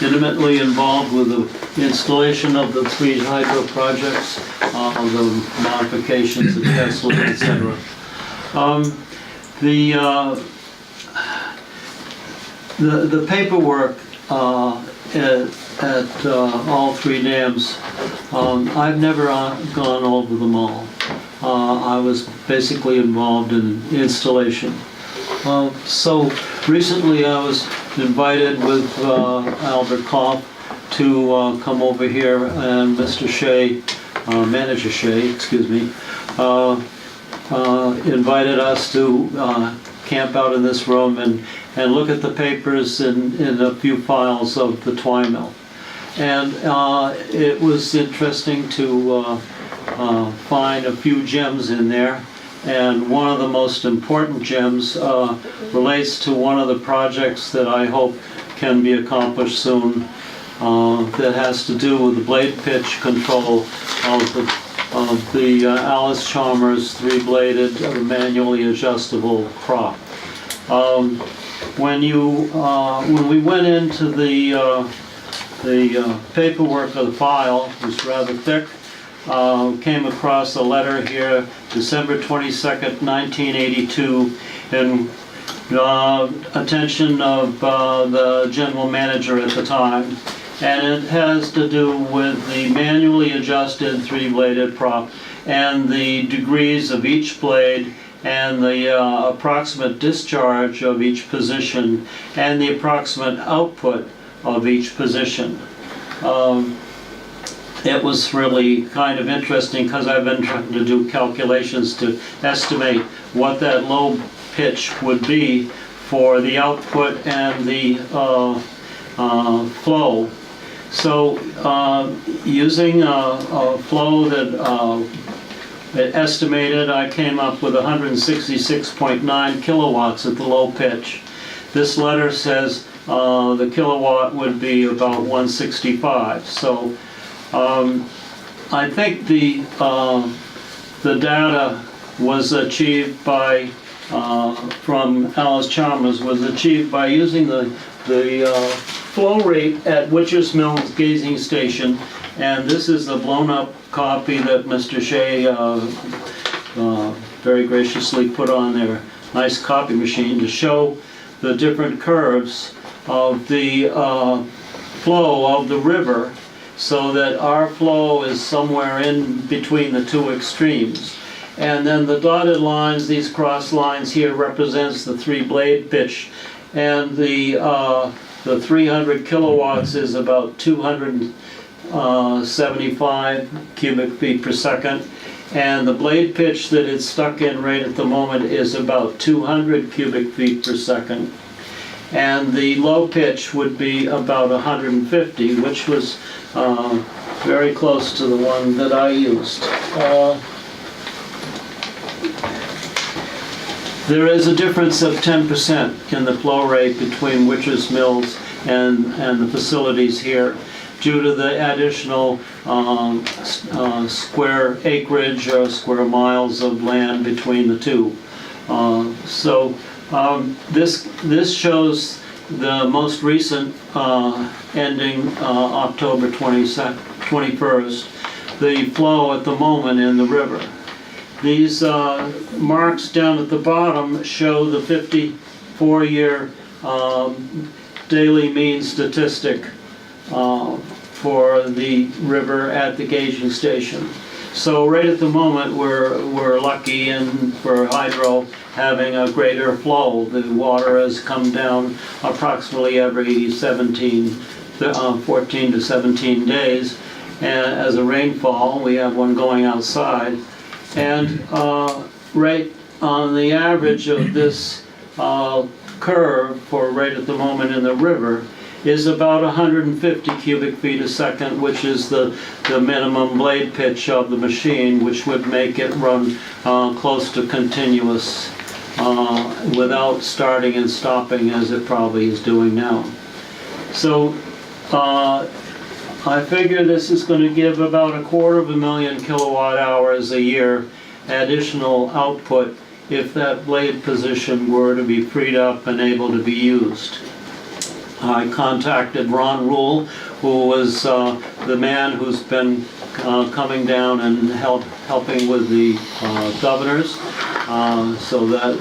intimately involved with the installation of the 3 hydro projects, the modifications, the Tesla, etc. The paperwork at all 3 dams, I've never gone over them all. I was basically involved in installation. So recently I was invited with Albert Kopp to come over here, and Mr. Shea, Manager Shea, excuse me, invited us to camp out in this room and look at the papers in a few files of the twine mill. And it was interesting to find a few gems in there. And one of the most important gems relates to one of the projects that I hope can be accomplished soon, that has to do with the blade pitch control of the Alice Chalmers 3-bladed manually adjustable crop. When we went into the paperwork of the file, it was rather thick. Came across a letter here, December 22nd, 1982, in attention of the general manager at the time. And it has to do with the manually adjusted 3-bladed prop and the degrees of each blade and the approximate discharge of each position and the approximate output of each position. It was really kind of interesting because I've been trying to do calculations to estimate what that low pitch would be for the output and the flow. So using a flow that it estimated, I came up with 166.9 kilowatts at the low pitch. This letter says the kilowatt would be about 165. So I think the data was achieved by from Alice Chalmers was achieved by using the flow rate at Witcher's Mills Gazing Station, and this is the blown up copy that Mr. Shea very graciously put on their nice copy machine to show the different curves of the flow of the river, so that our flow is somewhere in between the 2 extremes. And then the dotted lines, these cross lines here, represents the 3-blade pitch, and the 300 kilowatts is about 275 cubic feet per second, and the blade pitch that it's stuck in right at the moment is about 200 cubic feet per second. And the low pitch would be about 150, which was very close to the one that I used. There is a difference of 10% in the flow rate between Witcher's Mills and the facilities here, due to the additional square acreage or square miles of land between the two. This shows the most recent ending October 21st, the flow at the moment in the river. These marks down at the bottom show the 54-year daily mean statistic for the river at the gauging station. So right at the moment we're lucky and for hydro having a greater flow. The water has come down approximately every 14 to 17 days, and as a rainfall. We have one going outside. And right on the average of this curve for right at the moment in the river is about 150 cubic feet a second, which is the minimum blade pitch of the machine, which would make it run close to continuous without starting and stopping as it probably is doing now. So I figure this is going to give about 250,000 kilowatt hours a year additional output if that blade position were to be freed up and able to be used. I contacted Ron Rule, who was the man who's been coming down and helping with the governors, so that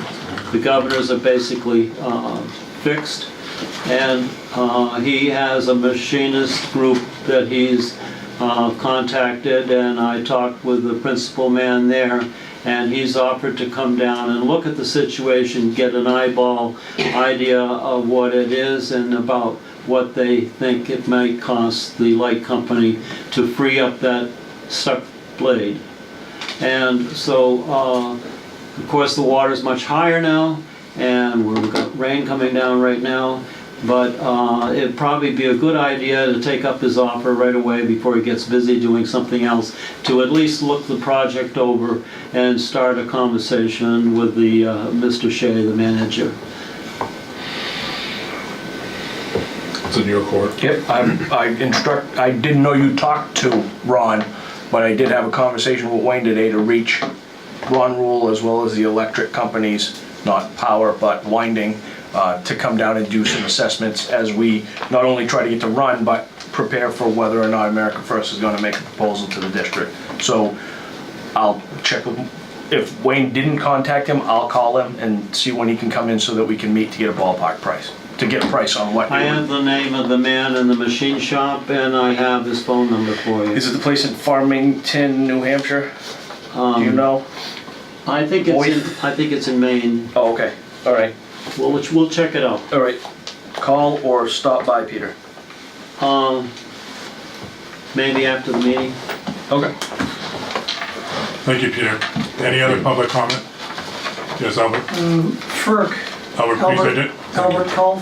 the governors are basically fixed. And he has a machinist group that he's contacted, and I talked with the principal man there, and he's offered to come down and look at the situation, get an eyeball idea of what it is and about what they think it might cost the light company to free up that stuck blade. And so, of course, the water's much higher now, and we've got rain coming down right now, but it'd probably be a good idea to take up his offer right away before he gets busy doing something else, to at least look the project over and start a conversation with the Mr. Shea, the manager. It's in your court. Yep, I didn't know you talked to Ron, but I did have a conversation with Wayne today to reach Ron Rule as well as the electric companies, not power, but winding, to come down and do some assessments as we not only try to get to run, but prepare for whether or not America First is gonna make a proposal to the district. So I'll check with, if Wayne didn't contact him, I'll call him and see when he can come in so that we can meet to get a ballpark price, to get a price on what. I have the name of the man in the machine shop, and I have his phone number for you. Is it the place in Farmington, New Hampshire? Do you know? I think it's in Maine. Oh, okay, all right. We'll check it out. All right, call or stop by, Peter. Maybe after the meeting. Okay. Thank you, Peter. Any other public comment? Yes, Albert? FERC. Albert, please, I did. Albert Cole.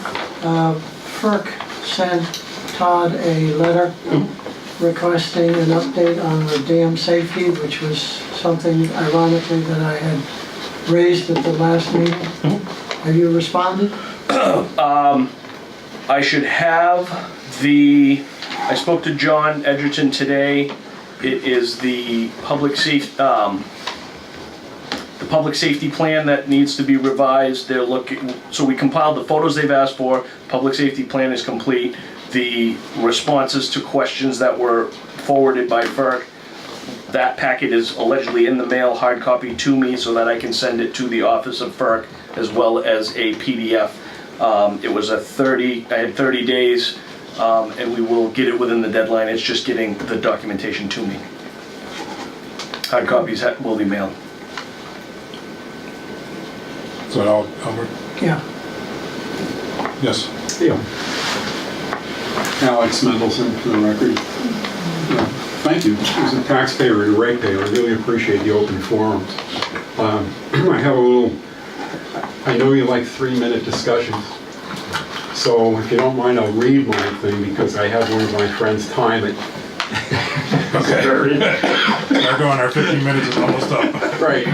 FERC sent Todd a letter requesting an update on the dam safety, which was something ironically that I had raised at the last meeting. Have you responded? I should have I spoke to John Edgerton today. It is the public safety plan that needs to be revised. They're looking, so we compiled the photos they've asked for. Public safety plan is complete. The responses to questions that were forwarded by FERC, that packet is allegedly in the mail, hard copy to me, so that I can send it to the office of FERC as well as a PDF. It was I had 30 days, and we will get it within the deadline. It's just getting the documentation to me. Hard copies will be mailed. Is that all, Albert? Yeah. Yes. Yeah. Alex Mendelson, for the record. Thank you. As a taxpayer and a ratepayer, I really appreciate the open forums. I have a little, I know you like 3-minute discussions, so if you don't mind, I'll read my thing because I have one of my friends time it. Okay. We're going, our 15 minutes is almost up. Right.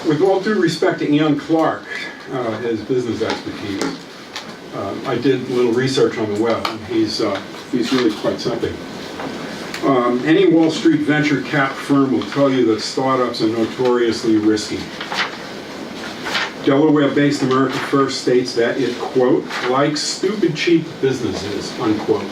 With all due respect to Ian Clark, his business expertise, I did a little research on the web, and he's really quite something. Any Wall Street venture cap firm will tell you that startups are notoriously risky. Delaware-based America First states that it, quote, likes stupid cheap businesses, unquote.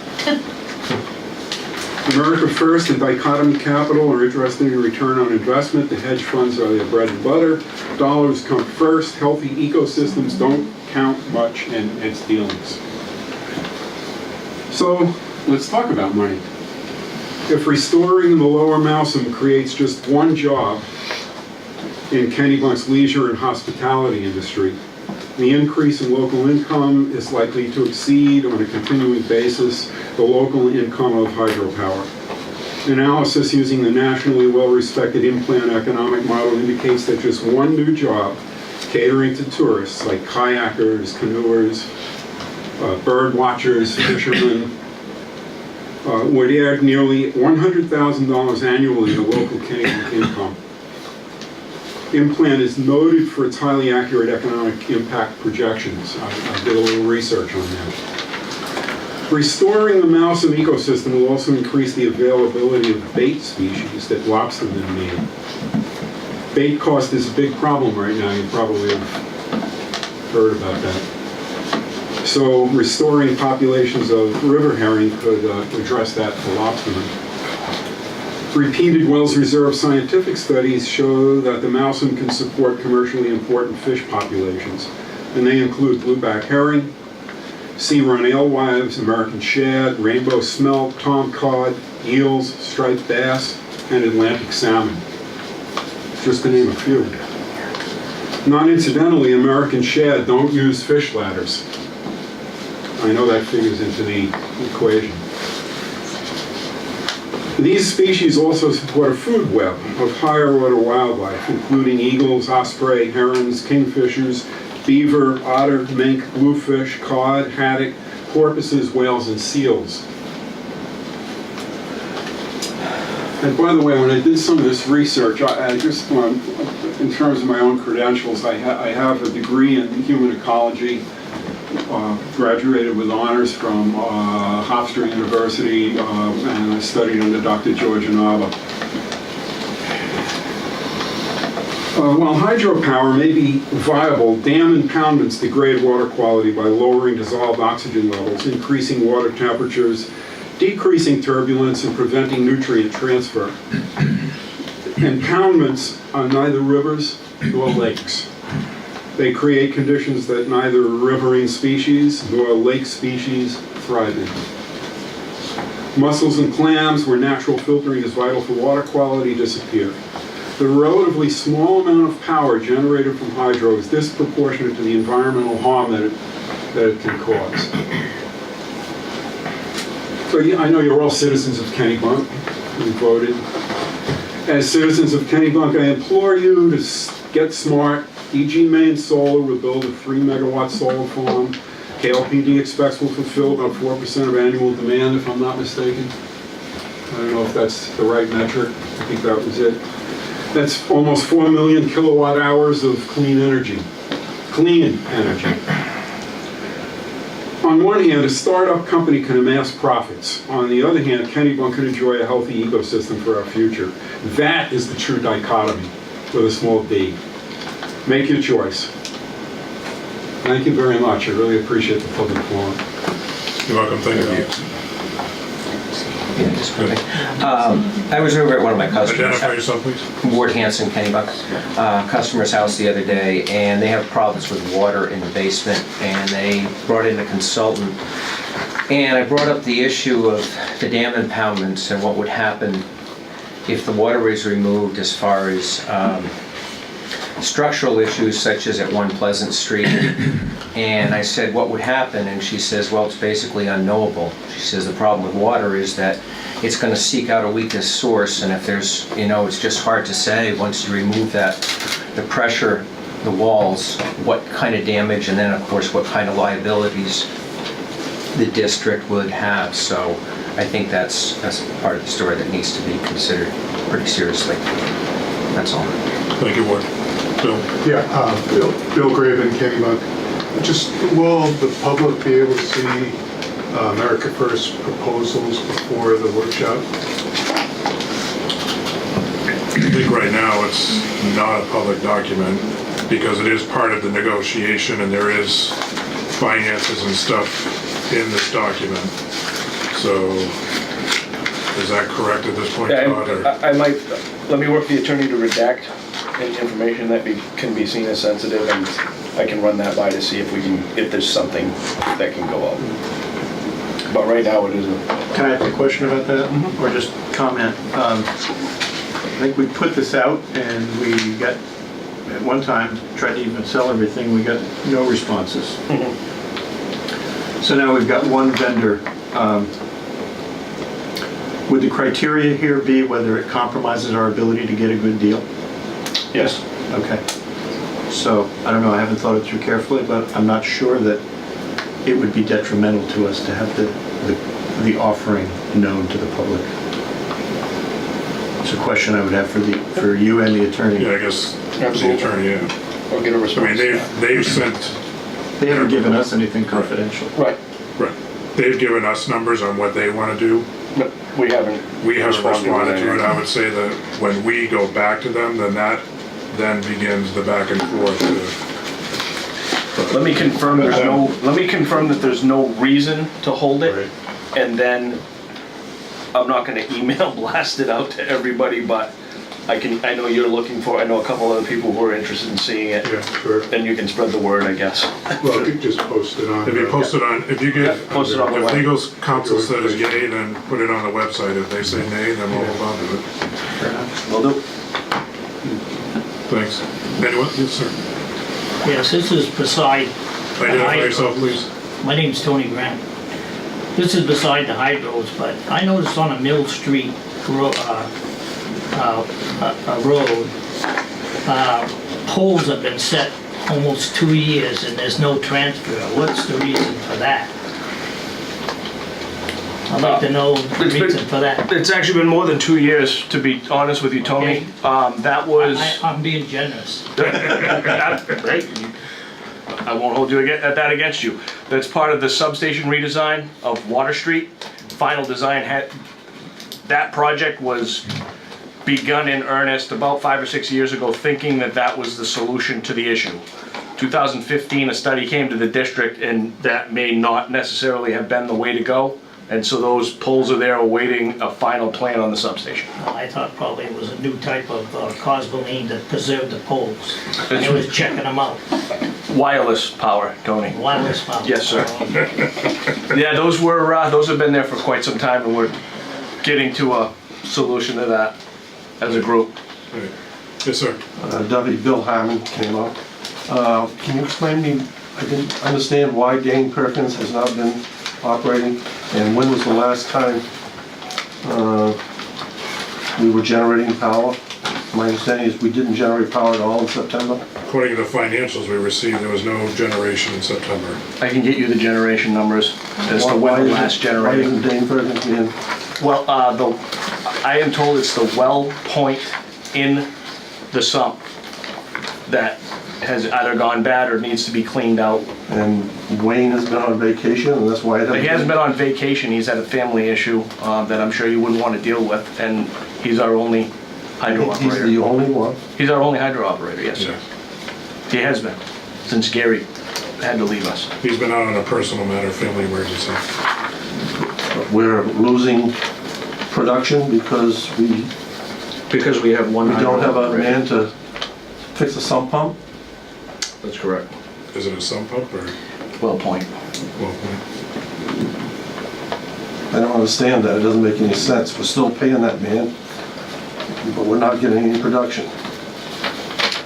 America First and Dichotomy Capital are interested in return on investment. The hedge funds are their bread and butter. Dollars come first. Healthy ecosystems don't count much in its dealings. So let's talk about money. If restoring the lower Mousom creates just one job in Kennebunk's leisure and hospitality industry, the increase in local income is likely to exceed on a continuing basis the local income of hydropower. Analysis using the nationally well-respected in-plan economic model indicates that just one new job catering to tourists like kayakers, canoers, bird watchers, fishermen, would add nearly $100,000 annually to local Kennebunk's income. In-plan is noted for its highly accurate economic impact projections. I did a little research on that. Restoring the Mousom ecosystem will also increase the availability of bait species that lobstermen need. Bait cost is a big problem right now. You probably have heard about that. So restoring populations of river herring could address that for lobstermen. Repeated Wells Reserve scientific studies show that the Mousom can support commercially important fish populations, and they include blueback herring, sea run alewives, American shad, rainbow smelt, tomcod, eels, striped bass, and Atlantic salmon, just to name a few. Non-incidentally, American shad don't use fish ladders. I know that figures into the equation. These species also support a food web of higher order wildlife, including eagles, osprey, herons, kingfishers, beaver, otter, mink, bluefish, cod, haddock, porpoises, whales, and seals. And by the way, when I did some of this research, I just, in terms of my own credentials, I have a degree in human ecology, graduated with honors from Hofstra University, and I studied under Dr. George Inaba. While hydropower may be viable, dam impoundments degrade water quality by lowering dissolved oxygen levels, increasing water temperatures, decreasing turbulence, and preventing nutrient transfer. Impoundments are neither rivers nor lakes. They create conditions that neither riverine species nor lake species thrive in. Mussels and clams, where natural filtering is vital for water quality, disappear. The relatively small amount of power generated from hydro is disproportionate to the environmental harm that it can cause. So yeah, I know you're all citizens of Kennebunk. You voted. As citizens of Kennebunk, I implore you to get smart. E.G. Maine Solar will build a 3-megawatt solar farm. KLPD expects will fulfill about 4% of annual demand, if I'm not mistaken. I don't know if that's the right metric. I think that was it. That's almost 4 million kilowatt hours of clean energy. Clean energy. On one hand, a startup company can amass profits. On the other hand, Kennebunk can enjoy a healthy ecosystem for our future. That is the true dichotomy with a small d. Make your choice. Thank you very much. I really appreciate the public forum. You're welcome, thank you. Yeah, just quickly. I was over at one of my customers. Identify yourself, please. Ward Hanson, Kennebunk, customer's house the other day, and they have problems with water in the basement, and they brought in a consultant. And I brought up the issue of the dam impoundments and what would happen if the water is removed as far as structural issues such as at 1 Pleasant Street. And I said, what would happen? And she says, well, it's basically unknowable. She says the problem with water is that it's going to seek out a weakest source, and if there's, it's just hard to say once you remove that, the pressure, the walls, what kind of damage, and then of course what kind of liabilities the district would have. So I think that's part of the story that needs to be considered pretty seriously. That's all. Thank you, Ward. Bill? Yeah, Bill Graven, Kennebunk. Just, will the public be able to see America First proposals before the workshop? I think right now it's not a public document because it is part of the negotiation and there is finances and stuff in this document. So is that correct at this point, Todd? Or? I might, let me work the attorney to redact any information that can be seen as sensitive, and I can run that by to see if there's something that can go up. But right now it isn't. Can I ask a question about that? Mm-hmm. Or just comment? I think we put this out and we got, at one time, tried to even sell everything, we got no responses. Mm-hmm. So now we've got one vendor. Would the criteria here be whether it compromises our ability to get a good deal? Yes. Okay. So, I don't know, I haven't thought it through carefully, but I'm not sure that it would be detrimental to us to have the offering known to the public. It's a question I would have for you and the attorney. Yeah, I guess the attorney, yeah. Or get a response. I mean, they've sent... They haven't given us anything confidential. Right. Right. They've given us numbers on what they want to do. But we haven't responded to it. I would say that when we go back to them, then that begins the back and forth Let me confirm that there's no reason to hold it. And then, I'm not gonna email blast it out to everybody, but I know you're looking for, I know a couple other people who are interested in seeing it. Yeah, sure. And you can spread the word, I guess. Well, you could just post it on. If you post it on, if you get, Yeah, post it on the if web. legal counsel says yay, then put it on the website. If they say nay, then we'll hold on to it. Will do. Thanks. Anyone? Yes, sir. Yes, this is beside. Identify yourself, please. My name's Tony Grant. This is beside the hydros, but I noticed on a Mill Street road, poles have been set almost 2 years and there's no transfer. What's the reason for that? I'd like to know the reason for that. It's actually been more than 2 years, to be honest with you, Tony. That was. I'm being generous. Great. I won't hold you that against you. That's part of the substation redesign of Water Street. Final design that project was begun in earnest about 5 or 6 years ago, thinking that was the solution to the issue. 2015, a study came to the district, and that may not necessarily have been the way to go. And so those poles are there awaiting a final plan on the substation. I thought probably it was a new type of cosmoline that preserved the poles. I was checking them out. Wireless power, Tony. Wireless power. Yes, sir. Yeah, those have been there for quite some time, and we're getting to a solution to that as a group. Right. Yes, sir. Deputy Bill Harmon came up. Can you explain to me, I didn't understand why Dane Perkins has not been operating, and when was the last time we were generating power? My understanding is we didn't generate power at all in September. According to the financials we received, there was no generation in September. I can get you the generation numbers as to when the last Why generating. isn't Dane Perkins being? Well, I am told it's the well point in the sump that has either gone bad or needs to be cleaned out. And Wayne has been on vacation, and that's why it hasn't. He hasn't been on vacation, he's had a family issue that I'm sure you wouldn't want to deal with, and he's our only hydro He's operator. the only one. He's our only hydro operator, yes, sir. He has been, since Gary had to leave us. He's been out on a personal matter, family emergency. We're losing production because we have one. don't have a man to fix the sump pump. That's correct. Is it a sump pump or? Well point. Well point. I don't understand that. It doesn't make any sense. We're still paying that man, but we're not getting any production.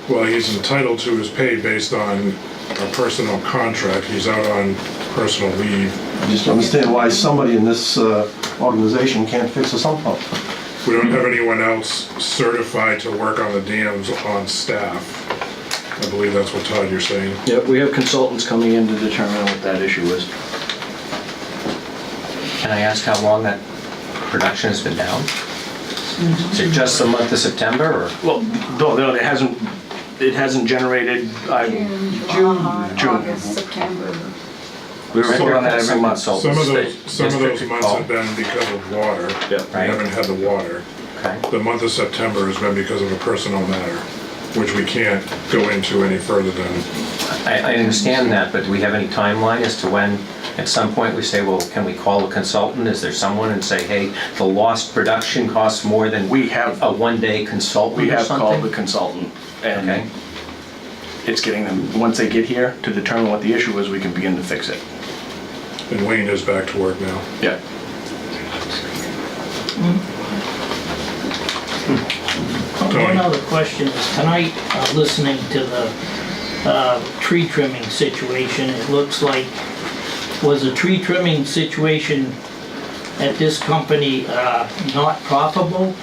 Well, he's entitled to his pay based on a personal contract. He's out on personal leave. I just don't understand why somebody in this organization can't fix a sump pump. We don't have anyone else certified to work on the dams on staff. I believe that's what, Todd, you're saying. Yep, we have consultants coming in to determine what that issue is. Can I ask how long that production has been down? Is it just the month of September, or? Well, no, it hasn't generated, June, August, September. we work on that every month. Some of those months have been because of water. Yeah. We haven't had the water. Okay. The month of September has been because of a personal matter, which we can't go into any further than. I understand that, but do we have any timeline as to when, at some point, we say, well, can we call a consultant? Is there someone and say, hey, the lost production costs more than We have a one-day consultant We or have called the something? consultant, and Okay. it's getting them, once they get here, to determine what the issue is, we can begin to fix it. And Wayne is back to work now. Yeah. One other question is, tonight, listening to the tree trimming situation, it looks like, was the tree trimming situation at this company not profitable?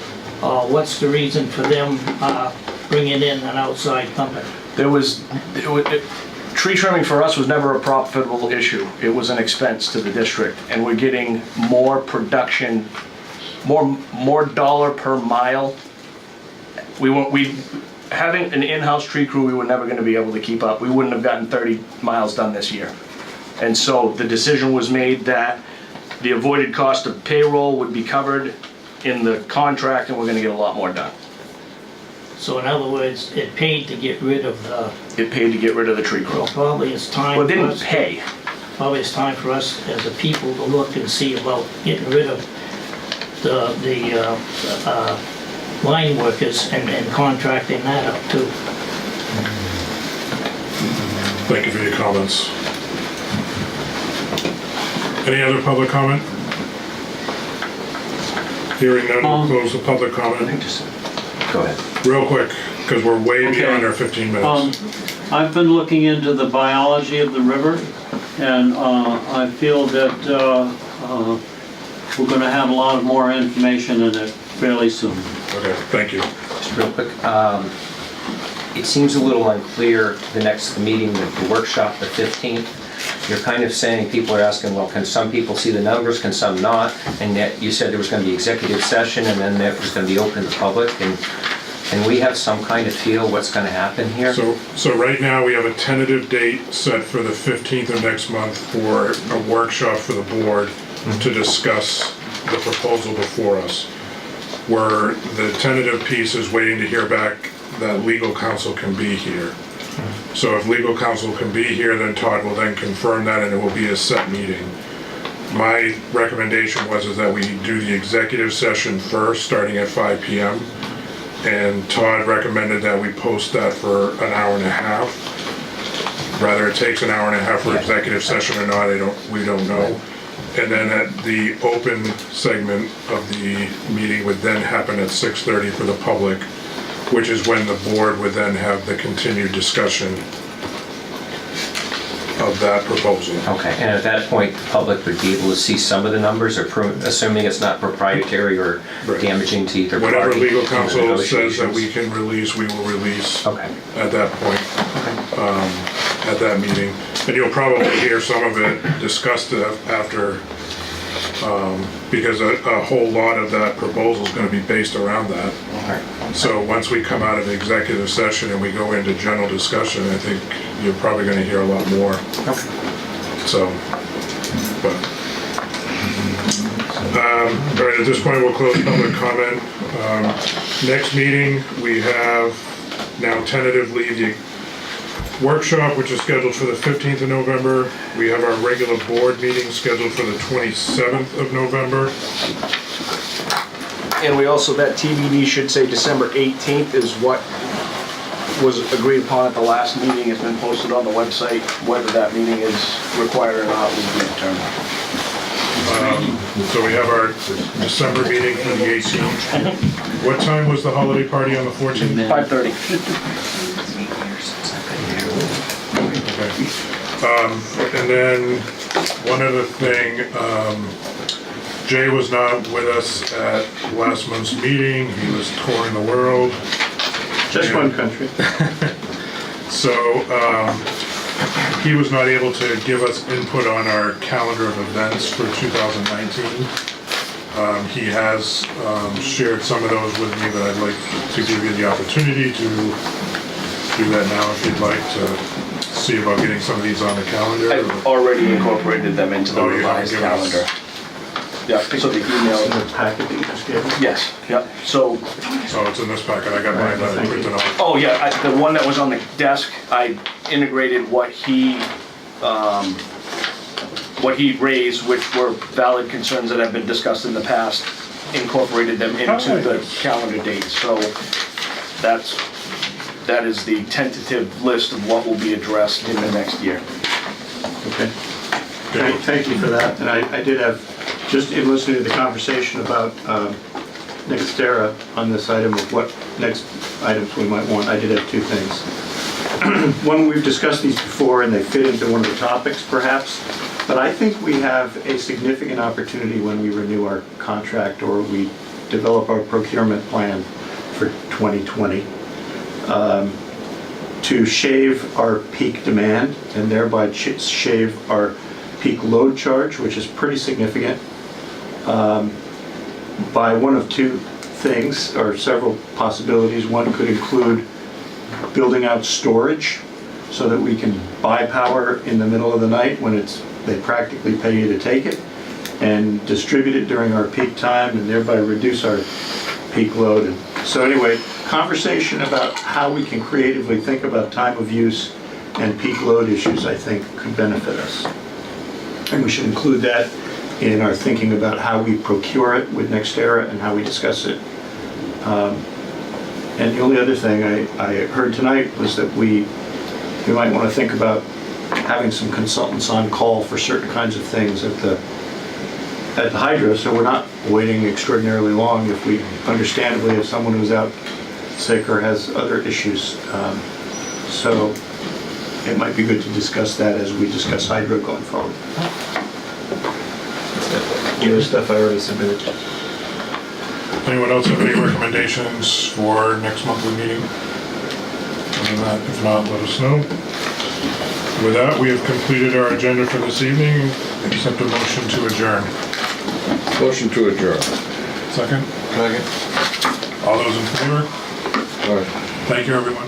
Or what's the reason for them bringing in an outside company? Tree trimming for us was never a profitable issue. It was an expense to the district, and we're getting more production, more dollar per mile. Having an in-house tree crew, we were never gonna be able to keep up. We wouldn't have gotten 30 miles done this year. And so the decision was made that the avoided cost of payroll would be covered in the contract, and we're gonna get a lot more done. So in other words, it paid to get rid of the, It paid to get rid of the tree crow. probably it's time. Well, it for didn't us to- pay. Probably it's time for us as a people to look and see about getting rid of the line workers and contracting that out too. Thank you for your comments. Any other public comment? Hearing none, we'll close the public comment. Go ahead. Real quick, because we're way beyond our 15 minutes. I've been looking into the biology of the river, and I feel that we're gonna have a lot of more information in it fairly soon. Okay, thank you. Just real quick, it seems a little unclear, the next meeting, the workshop, the 15th. You're kind of saying, people are asking, well, can some people see the numbers, can some not? And yet you said there was going to be executive session and then it was going to be open to the public. And can we have some kind of feel what's going to happen here? So right now, we have a tentative date set for the 15th of next month for a workshop for the board to discuss the proposal before us. Where the tentative piece is waiting to hear back that legal counsel can be here. So if legal counsel can be here, then Todd will then confirm that and it will be a set meeting. My recommendation was that we do the executive session first, starting at 5 p.m. And Todd recommended that we post that for an hour and a half. Whether it takes an hour and a half for executive session or not, we don't know. And then at the open segment of the meeting would then happen at 6:30 for the public, which is when the board would then have the continued discussion of that proposal. Okay, and at that point, the public would be able to see some of the numbers, or assuming it's not proprietary or damaging to either party? Whatever legal counsel in the says that we negotiations? can release, we will release Okay. at that point, at that meeting. And you'll probably hear some of it discussed after, because a whole lot of that proposal is going to be based around that. So once we come out of the executive session and we go into general discussion, I think you're probably going to hear a lot more. So, but, all right, at this point, we'll close public comment. Next meeting, we have now tentatively the workshop, which is scheduled for the 15th of November. We have our regular board meeting scheduled for the 27th of November. And we also, that TBD should say December 18th is what was agreed upon at the last meeting. It's been posted on the website. Whether that meeting is required or not will be determined. So we have our December meeting for the 18th. What time was the holiday party on the 14th? 5:30. Okay. And then one other thing, Jay was not with us at last month's meeting. He was touring the world. Just one country. So he was not able to give us input on our calendar of events for 2019. He has shared some of those with me, but I'd like to give you the opportunity to do that now if you'd like to see about getting some of these on the calendar. I've already incorporated them into the revised calendar. Yeah, so the email. In the packet that you just gave me? Yes, yep. So, Oh, it's in this packet. I got mine printed off. oh yeah, the one that was on the desk, I integrated what he raised, which were valid concerns that have been discussed in the past, incorporated them into the calendar dates. So that is the tentative list of what will be addressed in the next year. Okay. Thank you for that. And I did have, just in listening to the conversation about Nextera on this item of what next items we might want, I did have two things. One, we've discussed these before and they fit into one of the topics perhaps, but I think we have a significant opportunity when we renew our contract or we develop our procurement plan for 2020 to shave our peak demand and thereby shave our peak load charge, which is pretty significant, by one of two things or several possibilities. One could include building out storage so that we can buy power in the middle of the night when they practically pay you to take it, and distribute it during our peak time and thereby reduce our peak load. And so anyway, conversation about how we can creatively think about time of use and peak load issues, I think, could benefit us. And we should include that in our thinking about how we procure it with NextEra and how we discuss it. And the only other thing I heard tonight was that we might want to think about having some consultants on call for certain kinds of things at the hydro, so we're not waiting extraordinarily long if we understandably have someone who's out sick or has other issues. So it might be good to discuss that as we discuss hydro going forward. The other stuff I already submitted. Anyone else have any recommendations for next monthly meeting? Other than that, if not, let us know. With that, we have completed our agenda for this evening. Accept a motion to adjourn. Motion to adjourn. Second? Second. All those in favor? All right. Thank you, everyone.